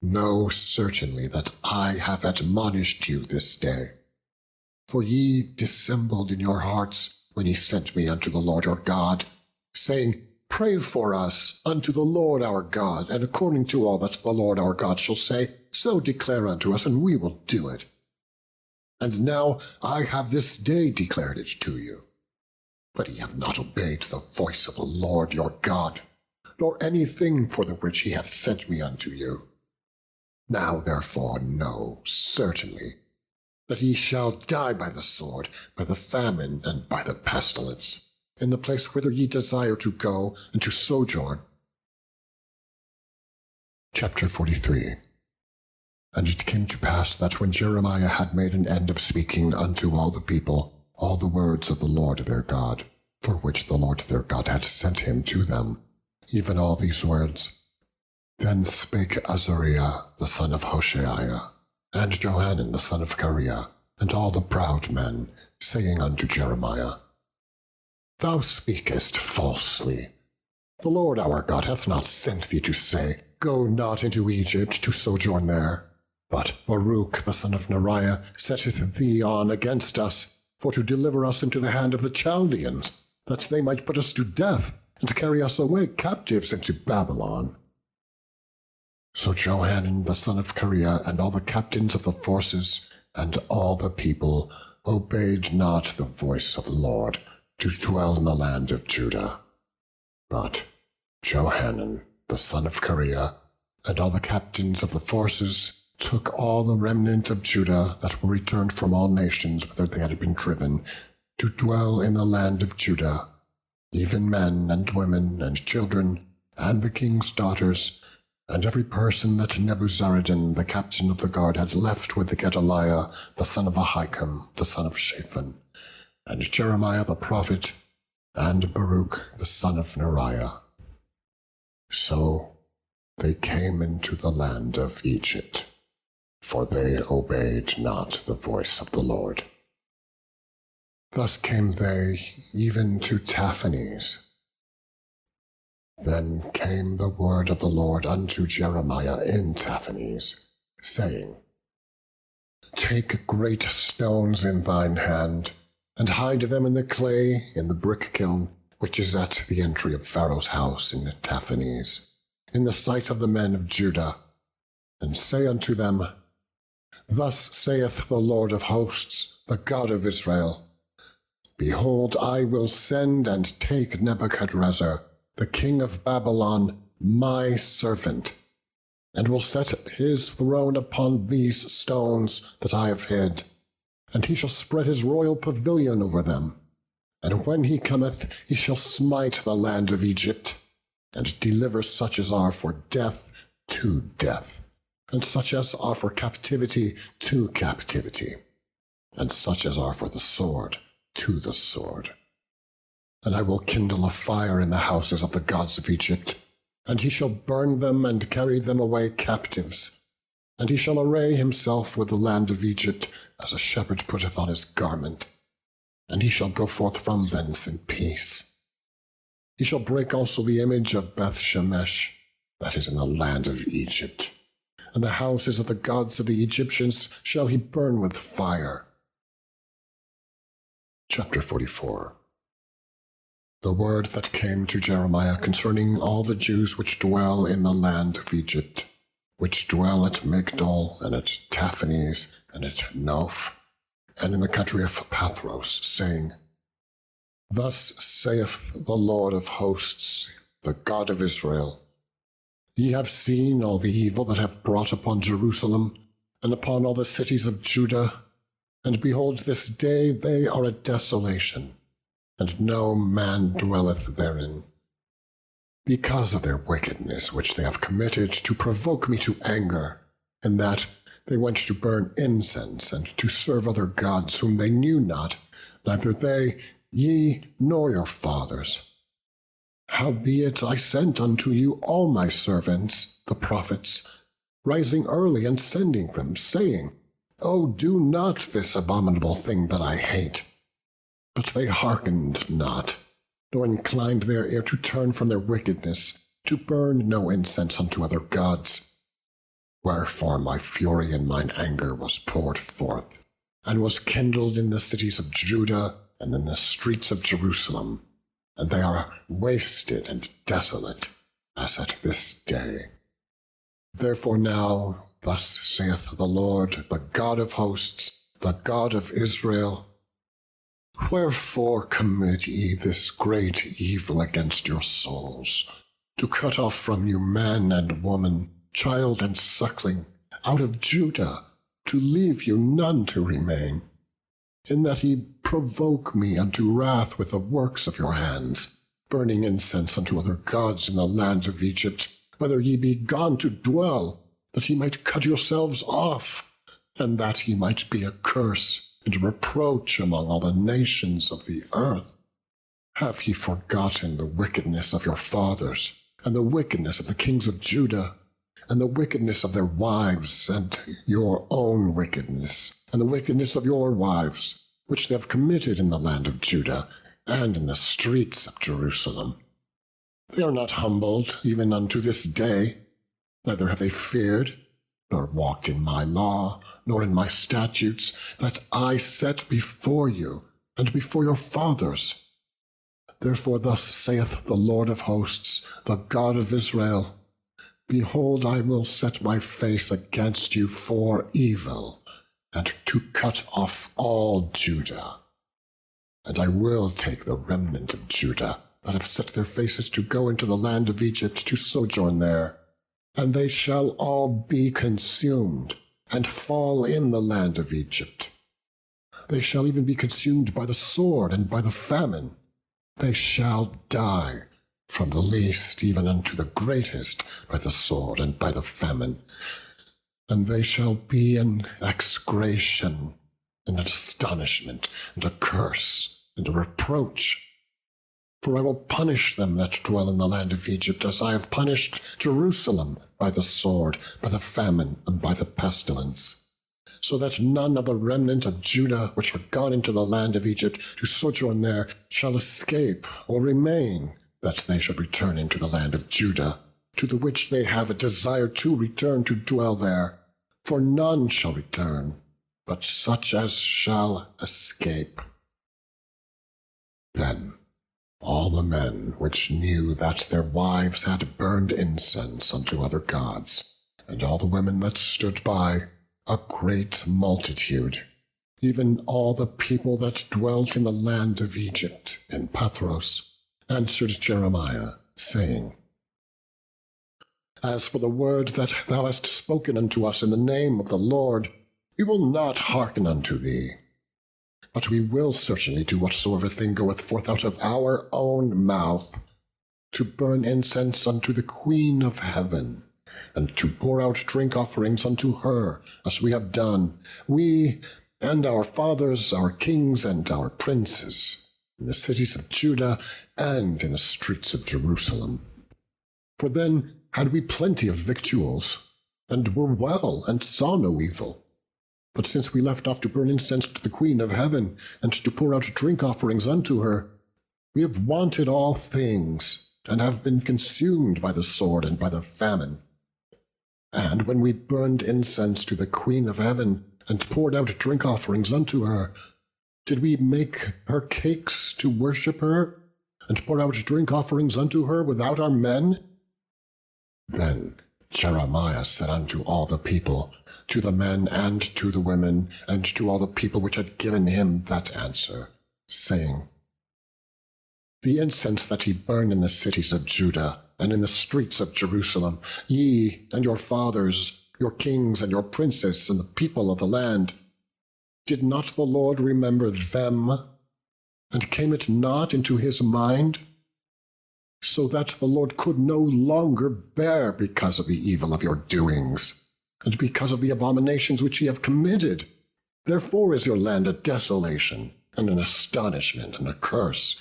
S1: Know certainly that I have admonished you this day. For ye dissembled in your hearts when ye sent me unto the Lord your God, saying, Pray for us unto the Lord our God, and according to all that the Lord our God shall say, so declare unto us, and we will do it. And now I have this day declared it to you. But ye have not obeyed the voice of the Lord your God, nor anything for the which he hath sent me unto you. Now therefore know certainly that ye shall die by the sword, by the famine, and by the pestilence, in the place whither ye desire to go and to sojourn. Chapter 43. And it came to pass that when Jeremiah had made an end of speaking unto all the people all the words of the Lord their God, for which the Lord their God had sent him to them, even all these words, then spake Azariah the son of Hoshaiah, and Johanan the son of Kareah, and all the proud men, saying unto Jeremiah, Thou speakest falsely. The Lord our God hath not sent thee to say, Go not into Egypt to sojourn there. But Baruch the son of Neriah setteth thee on against us, for to deliver us into the hand of the Chaldeans, that they might put us to death, and carry us away captives into Babylon. So Johanan the son of Kareah, and all the captains of the forces, and all the people, obeyed not the voice of the Lord, to dwell in the land of Judah. But Johanan the son of Kareah, and all the captains of the forces, took all the remnant of Judah that were returned from all nations whither they had been driven, to dwell in the land of Judah, even men and women and children, and the king's daughters, and every person that Nebuzaradan the captain of the guard had left with Gedaliah the son of Ahikam the son of Shaphan, and Jeremiah the prophet, and Baruch the son of Neriah. So they came into the land of Egypt, for they obeyed not the voice of the Lord. Thus came they even to Taphanes. Then came the word of the Lord unto Jeremiah in Taphanes, saying, Take great stones in thine hand, and hide them in the clay in the brick kiln, which is at the entry of Pharaoh's house in Taphanes, in the sight of the men of Judah, and say unto them, Thus saith the Lord of hosts, the God of Israel, Behold, I will send and take Nebuchadrezzar, the king of Babylon, my servant, and will set his throne upon these stones that I have hid, and he shall spread his royal pavilion over them. And when he cometh, he shall smite the land of Egypt, and deliver such as are for death to death, and such as are for captivity to captivity, and such as are for the sword to the sword. And I will kindle a fire in the houses of the gods of Egypt, and he shall burn them and carry them away captives. And he shall array himself with the land of Egypt, as a shepherd putteth on his garment, and he shall go forth from thence in peace. He shall break also the image of Beth-shemesh, that is in the land of Egypt, and the houses of the gods of the Egyptians shall he burn with fire. Chapter 44. The word that came to Jeremiah concerning all the Jews which dwell in the land of Egypt, which dwell at Migdol, and at Taphanes, and at Noph, and in the country of Pathros, saying, Thus saith the Lord of hosts, the God of Israel, Ye have seen all the evil that I have brought upon Jerusalem, and upon all the cities of Judah, and behold, this day they are a desolation, and no man dwelleth therein, because of their wickedness which they have committed to provoke me to anger, in that they went to burn incense, and to serve other gods whom they knew not, neither they, ye, nor your fathers. Howbeit I sent unto you all my servants, the prophets, rising early and sending them, saying, O do not this abominable thing that I hate. But they hearkened not, nor inclined their ear to turn from their wickedness, to burn no incense unto other gods. Wherefore my fury and mine anger was poured forth, and was kindled in the cities of Judah and in the streets of Jerusalem, and they are wasted and desolate, as at this day. Therefore now, thus saith the Lord, the God of hosts, the God of Israel, Wherefore commit ye this great evil against your souls, to cut off from you man and woman, child and suckling, out of Judah, to leave you none to remain, in that ye provoke me unto wrath with the works of your hands, burning incense unto other gods in the land of Egypt, whether ye be gone to dwell, that ye might cut yourselves off, and that ye might be a curse and a reproach among all the nations of the earth. Have ye forgotten the wickedness of your fathers, and the wickedness of the kings of Judah, and the wickedness of their wives, and your own wickedness, and the wickedness of your wives, which they have committed in the land of Judah, and in the streets of Jerusalem? They are not humbled even unto this day, neither have they feared, nor walked in my law, nor in my statutes, that I set before you, and before your fathers. Therefore thus saith the Lord of hosts, the God of Israel, Behold, I will set my face against you for evil, and to cut off all Judah. And I will take the remnant of Judah, that have set their faces to go into the land of Egypt to sojourn there, and they shall all be consumed, and fall in the land of Egypt. They shall even be consumed by the sword and by the famine. They shall die, from the least even unto the greatest, by the sword and by the famine. And they shall be an execration, and an astonishment, and a curse, and a reproach. For I will punish them that dwell in the land of Egypt, as I have punished Jerusalem by the sword, by the famine, and by the pestilence, so that none of the remnant of Judah which are gone into the land of Egypt to sojourn there shall escape or remain, that they should return into the land of Judah, to the which they have a desire to return to dwell there. For none shall return, but such as shall escape. Then all the men which knew that their wives had burned incense unto other gods, and all the women that stood by, a great multitude, even all the people that dwelt in the land of Egypt, in Pathros, answered Jeremiah, saying, As for the word that thou hast spoken unto us in the name of the Lord, we will not hearken unto thee. But we will certainly do whatsoever thing goeth forth out of our own mouth, to burn incense unto the Queen of heaven, and to pour out drink offerings unto her, as we have done, we and our fathers, our kings, and our princes, in the cities of Judah and in the streets of Jerusalem. For then had we plenty of victuals, and were well, and saw no evil. But since we left off to burn incense to the Queen of heaven, and to pour out drink offerings unto her, we have wanted all things, and have been consumed by the sword and by the famine. And when we burned incense to the Queen of heaven, and poured out drink offerings unto her, did we make her cakes to worship her, and pour out drink offerings unto her without our men? Then Jeremiah said unto all the people, to the men and to the women, and to all the people which had given him that answer, saying, The incense that ye burn in the cities of Judah, and in the streets of Jerusalem, ye and your fathers, your kings and your princes, and the people of the land, did not the Lord remember them? And came it not into his mind? So that the Lord could no longer bear because of the evil of your doings, and because of the abominations which ye have committed. Therefore is your land a desolation, and an astonishment, and a curse,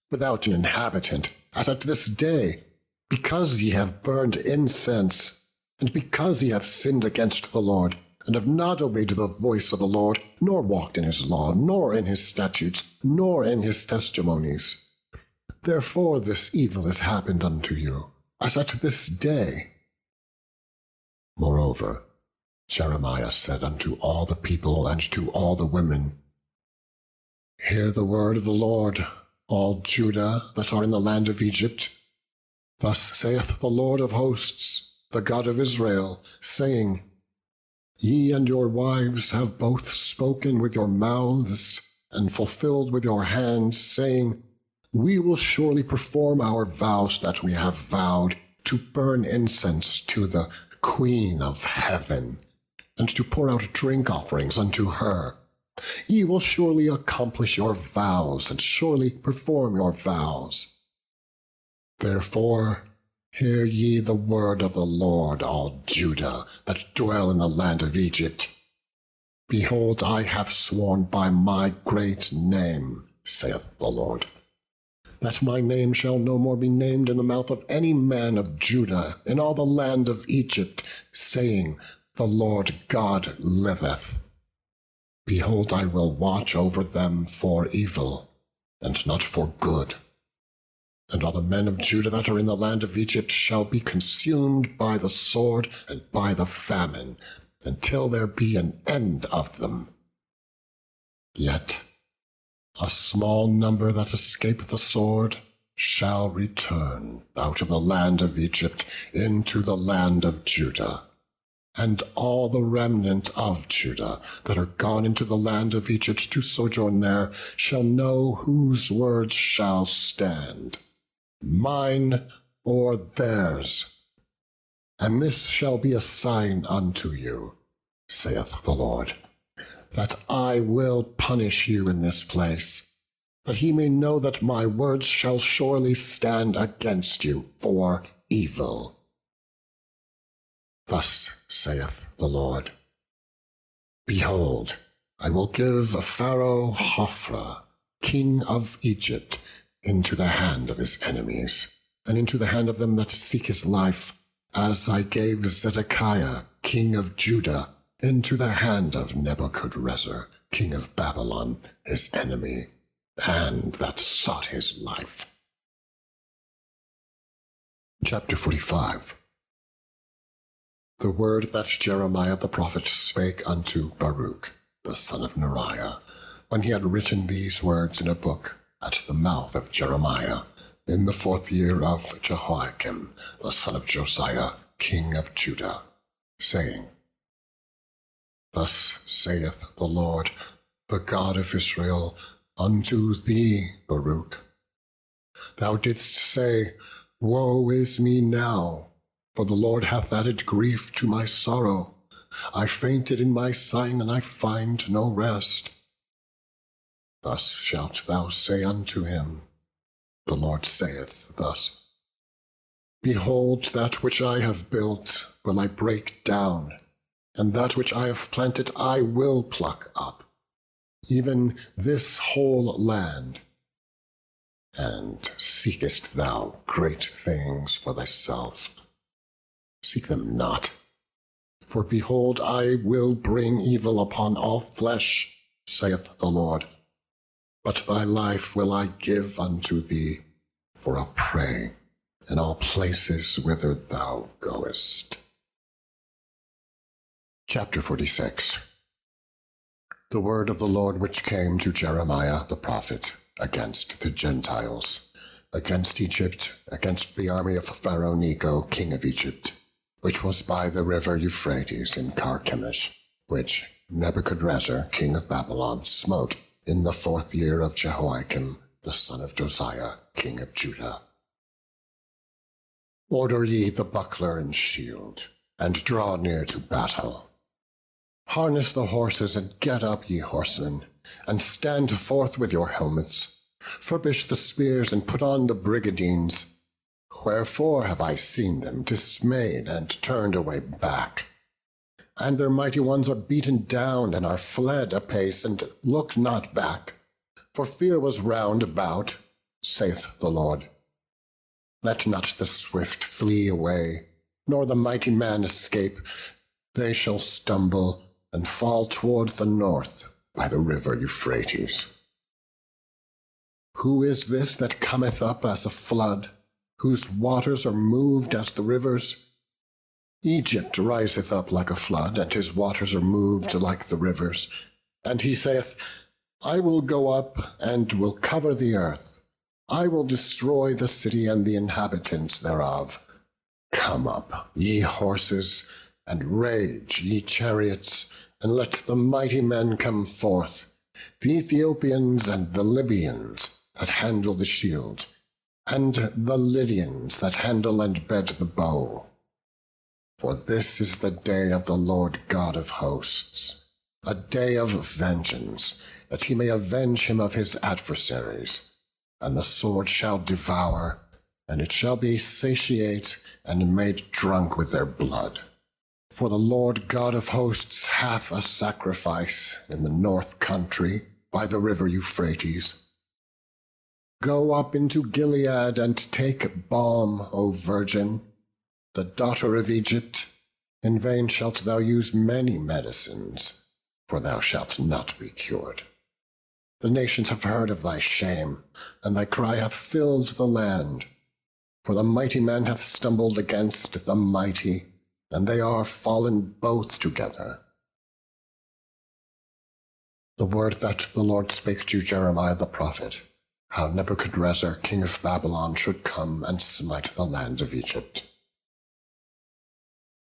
S1: without an inhabitant, as at this day, because ye have burned incense, and because ye have sinned against the Lord, and have not obeyed the voice of the Lord, nor walked in his law, nor in his statutes, nor in his testimonies. Therefore this evil is happened unto you, as at this day. Moreover, Jeremiah said unto all the people and to all the women, Hear the word of the Lord, all Judah that are in the land of Egypt. Thus saith the Lord of hosts, the God of Israel, saying, Ye and your wives have both spoken with your mouths, and fulfilled with your hands, saying, We will surely perform our vows that we have vowed, to burn incense to the Queen of heaven, and to pour out drink offerings unto her. Ye will surely accomplish your vows, and surely perform your vows. Therefore hear ye the word of the Lord, all Judah, that dwell in the land of Egypt. Behold, I have sworn by my great name, saith the Lord, that my name shall no more be named in the mouth of any man of Judah in all the land of Egypt, saying, The Lord God liveth. Behold, I will watch over them for evil, and not for good. And all the men of Judah that are in the land of Egypt shall be consumed by the sword and by the famine, until there be an end of them. Yet a small number that escape the sword shall return out of the land of Egypt into the land of Judah. And all the remnant of Judah that are gone into the land of Egypt to sojourn there shall know whose words shall stand, mine or theirs. And this shall be a sign unto you, saith the Lord, that I will punish you in this place, that ye may know that my words shall surely stand against you for evil. Thus saith the Lord, Behold, I will give Pharaoh Hophra, king of Egypt, into the hand of his enemies, and into the hand of them that seek his life, as I gave Zedekiah, king of Judah, into the hand of Nebuchadrezzar, king of Babylon, his enemy, and that sought his life. Chapter 45. The word that Jeremiah the prophet spake unto Baruch, the son of Neriah, when he had written these words in a book at the mouth of Jeremiah, in the 4th year of Jehoiakim, the son of Josiah, king of Judah, saying, Thus saith the Lord, the God of Israel, unto thee, Baruch. Thou didst say, Woe is me now, for the Lord hath added grief to my sorrow. I fainted in my sighing, and I find no rest. Thus shalt thou say unto him, the Lord saith thus, Behold, that which I have built will I break down, and that which I have planted I will pluck up, even this whole land. And seekest thou great things for thyself? Seek them not. For behold, I will bring evil upon all flesh, saith the Lord. But thy life will I give unto thee for a prey in all places whither thou goest. Chapter 46. The word of the Lord which came to Jeremiah the prophet against the Gentiles, against Egypt, against the army of Pharaoh Necho, king of Egypt, which was by the river Euphrates in Carchemish, which Nebuchadrezzar, king of Babylon, smote in the 4th year of Jehoiakim, the son of Josiah, king of Judah. Order ye the buckler and shield, and draw near to battle. Harness the horses, and get up, ye horsemen, and stand forth with your helmets. Furbish the spears, and put on the brigadines. Wherefore have I seen them dismayed and turned away back? And their mighty ones are beaten down, and are fled apace, and look not back. For fear was round about, saith the Lord. Let not the swift flee away, nor the mighty man escape. They shall stumble and fall toward the north by the river Euphrates. Who is this that cometh up as a flood, whose waters are moved as the rivers? Egypt riseth up like a flood, and his waters are moved like the rivers. And he saith, I will go up and will cover the earth. I will destroy the city and the inhabitants thereof. Come up, ye horses, and rage, ye chariots, and let the mighty men come forth, the Ethiopians and the Libyans that handle the shield, and the Lydians that handle and bed the bow. For this is the day of the Lord God of hosts, a day of vengeance, that he may avenge him of his adversaries. And the sword shall devour, and it shall be satiate and made drunk with their blood. For the Lord God of hosts hath a sacrifice in the north country by the river Euphrates. Go up into Gilead and take balm, O virgin, the daughter of Egypt. In vain shalt thou use many medicines, for thou shalt not be cured. The nations have heard of thy shame, and thy cry hath filled the land. For the mighty man hath stumbled against the mighty, and they are fallen both together. The word that the Lord spake to Jeremiah the prophet, how Nebuchadrezzar king of Babylon should come and smite the land of Egypt.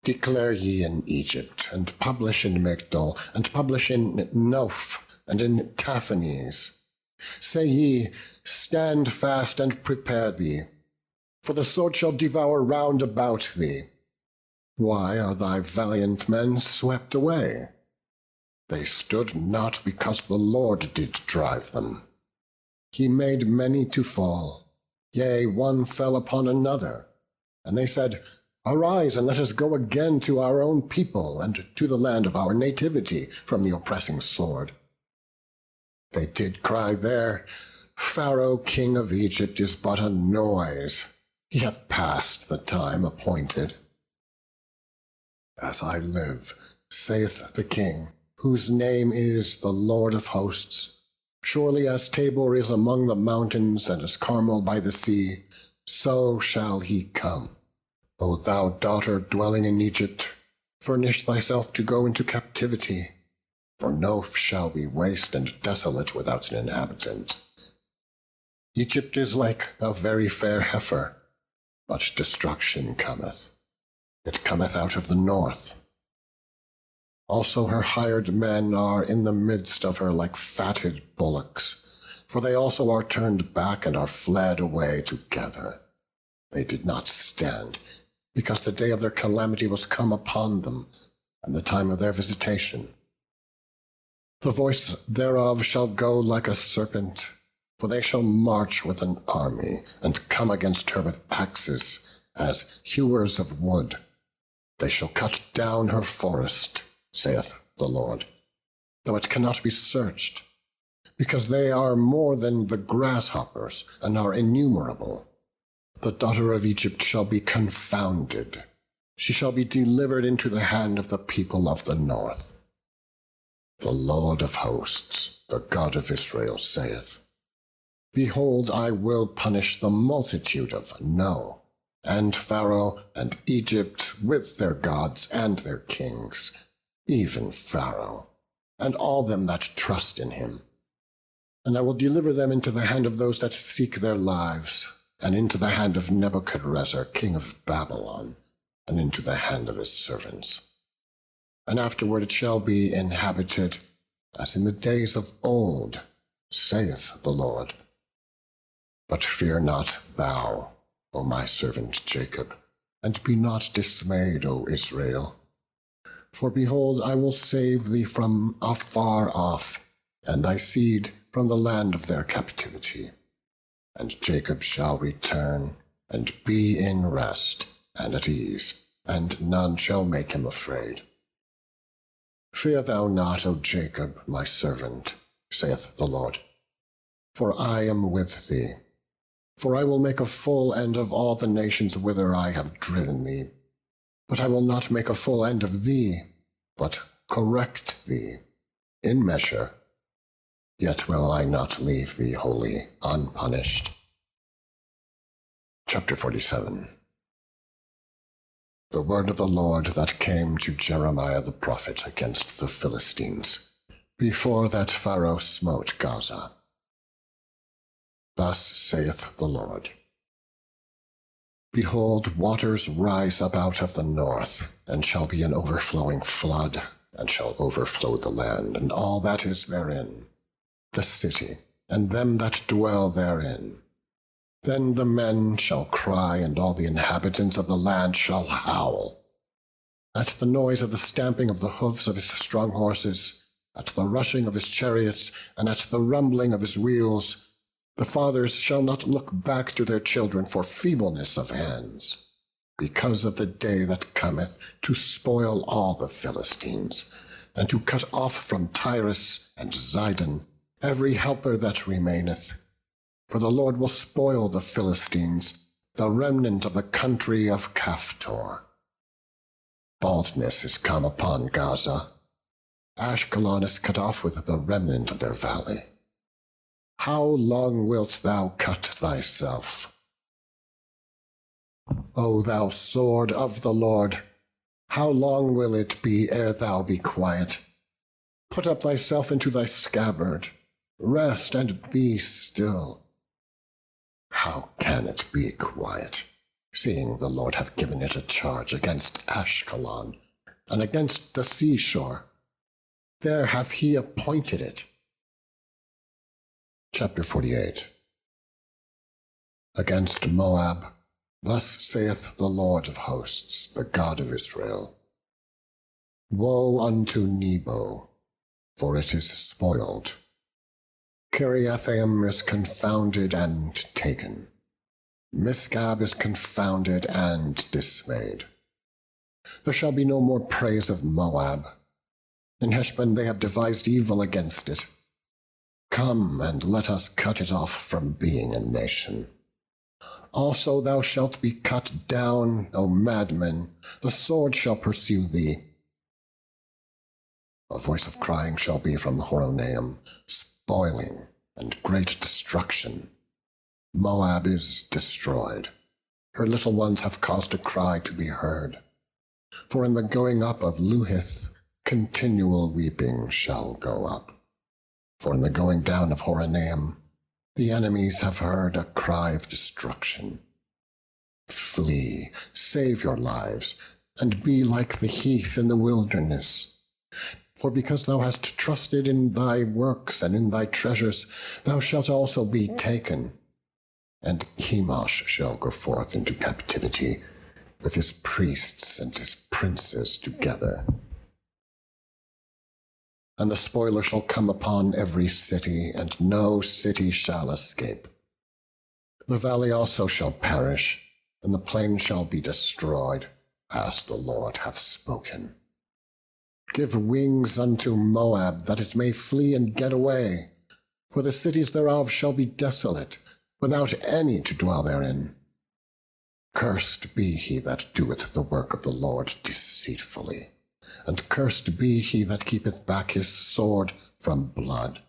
S1: Declare ye in Egypt, and publish in Migdol, and publish in Noph, and in Taphanes. Say ye, stand fast and prepare thee, for the sword shall devour round about thee. Why are thy valiant men swept away? They stood not because the Lord did drive them. He made many to fall, yea, one fell upon another. And they said, Arise, and let us go again to our own people, and to the land of our nativity, from the oppressing sword. They did cry there, Pharaoh king of Egypt is but a noise. He hath passed the time appointed. As I live, saith the King, whose name is the Lord of hosts, surely as Tabor is among the mountains, and as Carmel by the sea, so shall he come. O thou daughter dwelling in Egypt, furnish thyself to go into captivity, for Noph shall be waste and desolate without an inhabitant. Egypt is like a very fair heifer, but destruction cometh. It cometh out of the north. Also her hired men are in the midst of her like fatted bullocks, for they also are turned back and are fled away together. They did not stand, because the day of their calamity was come upon them, and the time of their visitation. The voice thereof shall go like a serpent, for they shall march with an army, and come against her with axes, as hewers of wood. They shall cut down her forest, saith the Lord, though it cannot be searched, because they are more than the grasshoppers, and are innumerable. The daughter of Egypt shall be confounded. She shall be delivered into the hand of the people of the north. The Lord of hosts, the God of Israel, saith, Behold, I will punish the multitude of No, and Pharaoh and Egypt with their gods and their kings, even Pharaoh, and all them that trust in him. And I will deliver them into the hand of those that seek their lives, and into the hand of Nebuchadrezzar, king of Babylon, and into the hand of his servants. And afterward it shall be inhabited, as in the days of old, saith the Lord. But fear not thou, O my servant Jacob, and be not dismayed, O Israel. For behold, I will save thee from afar off, and thy seed from the land of their captivity. And Jacob shall return, and be in rest, and at ease, and none shall make him afraid. Fear thou not, O Jacob, my servant, saith the Lord, for I am with thee. For I will make a full end of all the nations whither I have driven thee. But I will not make a full end of thee, but correct thee in measure. Yet will I not leave thee wholly unpunished. Chapter 47. The word of the Lord that came to Jeremiah the prophet against the Philistines, before that Pharaoh smote Gaza. Thus saith the Lord, Behold, waters rise up out of the north, and shall be an overflowing flood, and shall overflow the land, and all that is therein, the city, and them that dwell therein. Then the men shall cry, and all the inhabitants of the land shall howl. At the noise of the stamping of the hoofs of his strong horses, at the rushing of his chariots, and at the rumbling of his wheels, the fathers shall not look back to their children for feebleness of hands, because of the day that cometh to spoil all the Philistines, and to cut off from Tyrus and Zidon every helper that remaineth. For the Lord will spoil the Philistines, the remnant of the country of Caphtor. Baldness is come upon Gaza. Ashkelon is cut off with the remnant of their valley. How long wilt thou cut thyself? O thou sword of the Lord, how long will it be ere thou be quiet? Put up thyself into thy scabbard, rest and be still. How can it be quiet, seeing the Lord hath given it a charge against Ashkelon, and against the seashore? There hath he appointed it. Chapter 48. Against Moab, thus saith the Lord of hosts, the God of Israel, Woe unto Nebo, for it is spoiled. Kiriathaim is confounded and taken. Misgab is confounded and dismayed. There shall be no more praise of Moab. In Heshbon they have devised evil against it. Come, and let us cut it off from being a nation. Also thou shalt be cut down, O madman, the sword shall pursue thee. A voice of crying shall be from Horonaim, spoiling and great destruction. Moab is destroyed. Her little ones have caused a cry to be heard. For in the going up of Luhith, continual weeping shall go up. For in the going down of Horonaim, the enemies have heard a cry of destruction. Flee, save your lives, and be like the heath in the wilderness. For because thou hast trusted in thy works and in thy treasures, thou shalt also be taken. And Chemosh shall go forth into captivity, with his priests and his princes together. And the spoiler shall come upon every city, and no city shall escape. The valley also shall perish, and the plain shall be destroyed, as the Lord hath spoken. Give wings unto Moab, that it may flee and get away, for the cities thereof shall be desolate, without any to dwell therein. Cursed be he that doeth the work of the Lord deceitfully, and cursed be he that keepeth back his sword from blood.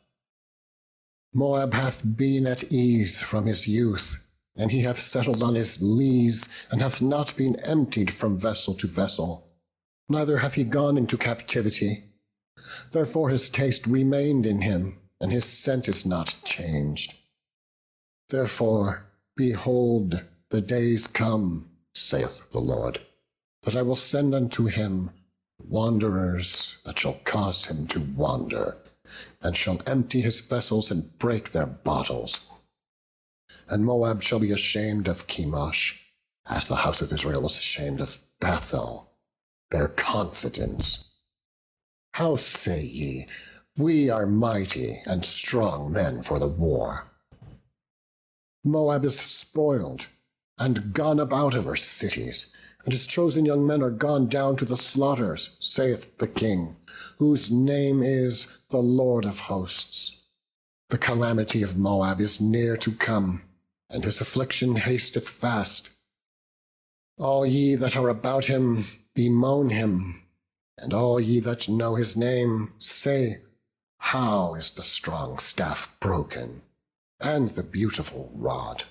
S1: Moab hath been at ease from his youth, and he hath settled on his lees, and hath not been emptied from vessel to vessel, neither hath he gone into captivity. Therefore his taste remained in him, and his scent is not changed. Therefore, behold, the days come, saith the Lord, that I will send unto him wanderers that shall cause him to wander, and shall empty his vessels and break their bottles. And Moab shall be ashamed of Chemosh, as the house of Israel was ashamed of Bethel, their confidence. How say ye, we are mighty and strong men for the war? Moab is spoiled, and gone about of her cities, and his chosen young men are gone down to the slaughters, saith the King, whose name is the Lord of hosts. The calamity of Moab is near to come, and his affliction hasteth fast. All ye that are about him, bemoan him, and all ye that know his name, say, how is the strong staff broken, and the beautiful rod?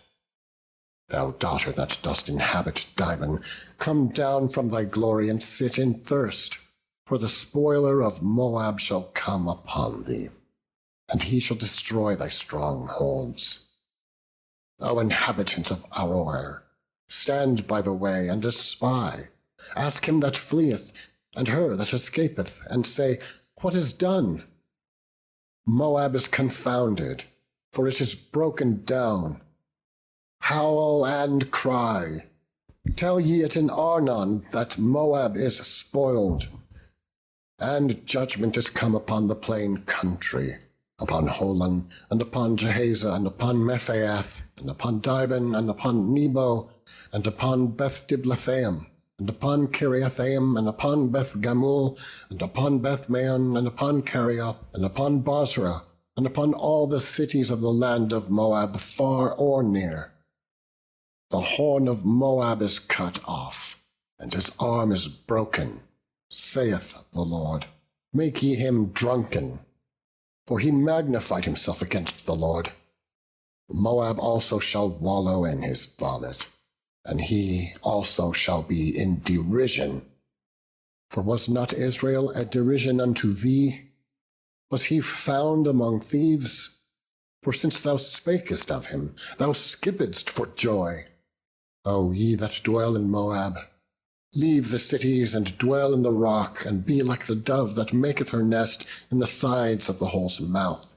S1: Thou daughter that dost inhabit Dibon, come down from thy glory and sit in thirst, for the spoiler of Moab shall come upon thee, and he shall destroy thy strongholds. O inhabitants of Aroer, stand by the way and espy. Ask him that fleeth, and her that escapeth, and say, what is done? Moab is confounded, for it is broken down. Howl and cry. Tell ye it in Arnon that Moab is spoiled. And judgment is come upon the plain country, upon Holon, and upon Jahaza, and upon Mephaath, and upon Dibon, and upon Nebo, and upon Beth-Diblathaim, and upon Kiriathaim, and upon Beth-Gamul, and upon Beth-Maon, and upon Kerioth, and upon Bozrah, and upon all the cities of the land of Moab, far or near. The horn of Moab is cut off, and his arm is broken, saith the Lord. Make ye him drunken, for he magnified himself against the Lord. Moab also shall wallow in his vomit, and he also shall be in derision. For was not Israel a derision unto thee? Was he found among thieves? For since thou spakest of him, thou skippedst for joy. O ye that dwell in Moab, leave the cities and dwell in the rock, and be like the dove that maketh her nest in the sides of the hole's mouth.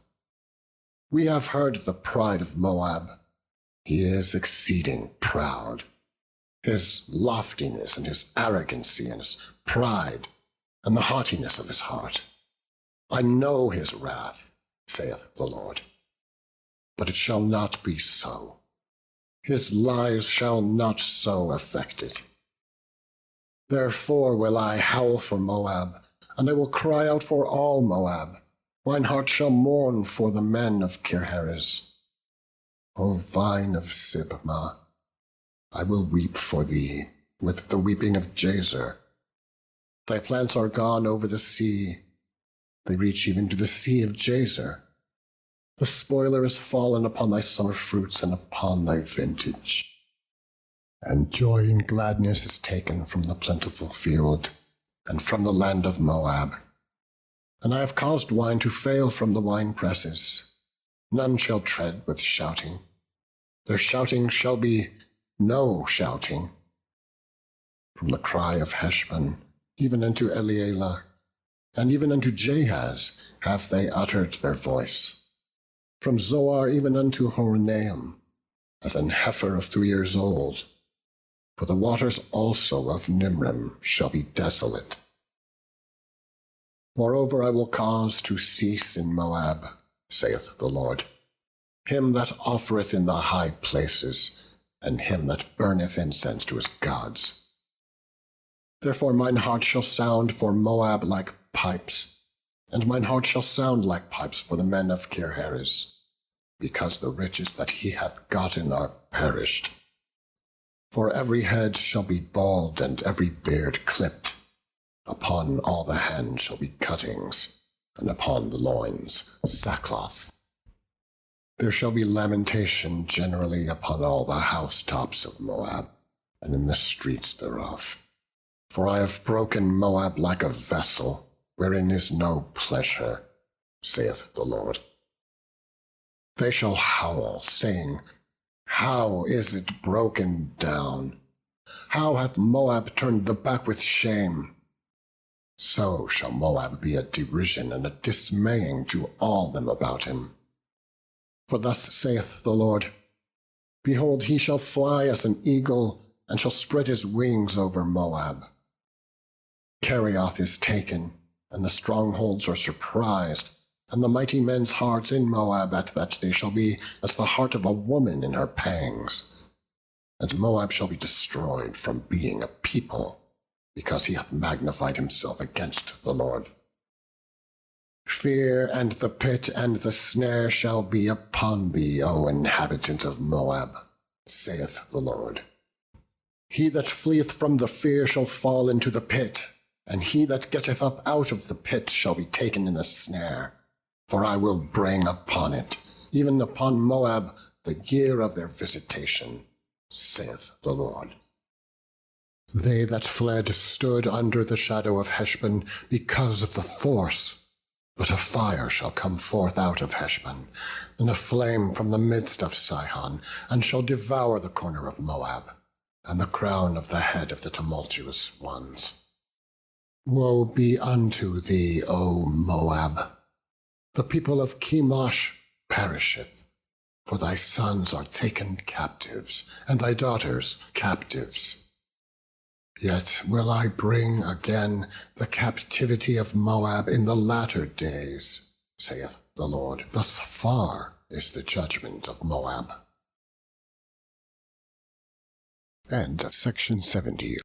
S1: We have heard the pride of Moab. He is exceeding proud. His loftiness and his arrogancy and his pride, and the haughtiness of his heart. I know his wrath, saith the Lord, but it shall not be so. His lies shall not so affect it. Therefore will I howl for Moab, and I will cry out for all Moab. Mine heart shall mourn for the men of Kirheres. O vine of Sibmah, I will weep for thee with the weeping of Jazer. Thy plants are gone over the sea. They reach even to the sea of Jazer. The spoiler is fallen upon thy summer fruits and upon thy vintage. And joy and gladness is taken from the plentiful field, and from the land of Moab. And I have caused wine to fail from the winepresses. None shall tread with shouting. Their shouting shall be no shouting. From the cry of Heshbon, even unto Elealeh, and even unto Jahaz have they uttered their voice. From Zoar even unto Horonaim, as an heifer of 3 years old. For the waters also of Nimrim shall be desolate. Moreover, I will cause to cease in Moab, saith the Lord, him that offereth in the high places, and him that burneth incense to his gods. Therefore mine heart shall sound for Moab like pipes, and mine heart shall sound like pipes for the men of Kirheres, because the riches that he hath gotten are perished. For every head shall be bald, and every beard clipped. Upon all the hands shall be cuttings, and upon the loins sackcloth. There shall be lamentation generally upon all the housetops of Moab, and in the streets thereof. For I have broken Moab like a vessel, wherein is no pleasure, saith the Lord. They shall howl, saying, How is it broken down? How hath Moab turned the back with shame? So shall Moab be a derision and a dismaying to all them about him. For thus saith the Lord, Behold, he shall fly as an eagle, and shall spread his wings over Moab. Kerioth is taken, and the strongholds are surprised, and the mighty men's hearts in Moab at that day shall be as the heart of a woman in her pangs. And Moab shall be destroyed from being a people, because he hath magnified himself against the Lord. Fear and the pit and the snare shall be upon thee, O inhabitant of Moab, saith the Lord. He that fleeth from the fear shall fall into the pit, and he that getteth up out of the pit shall be taken in the snare. For I will bring upon it, even upon Moab, the year of their visitation, saith the Lord. They that fled stood under the shadow of Heshbon because of the force. But a fire shall come forth out of Heshbon, and a flame from the midst of Sihon, and shall devour the corner of Moab, and the crown of the head of the tumultuous ones. Woe be unto thee, O Moab! The people of Chemosh perisheth, for thy sons are taken captives, and thy daughters captives. Yet will I bring again the captivity of Moab in the latter days, saith the Lord. Thus far is the judgment of Moab. End of section 70.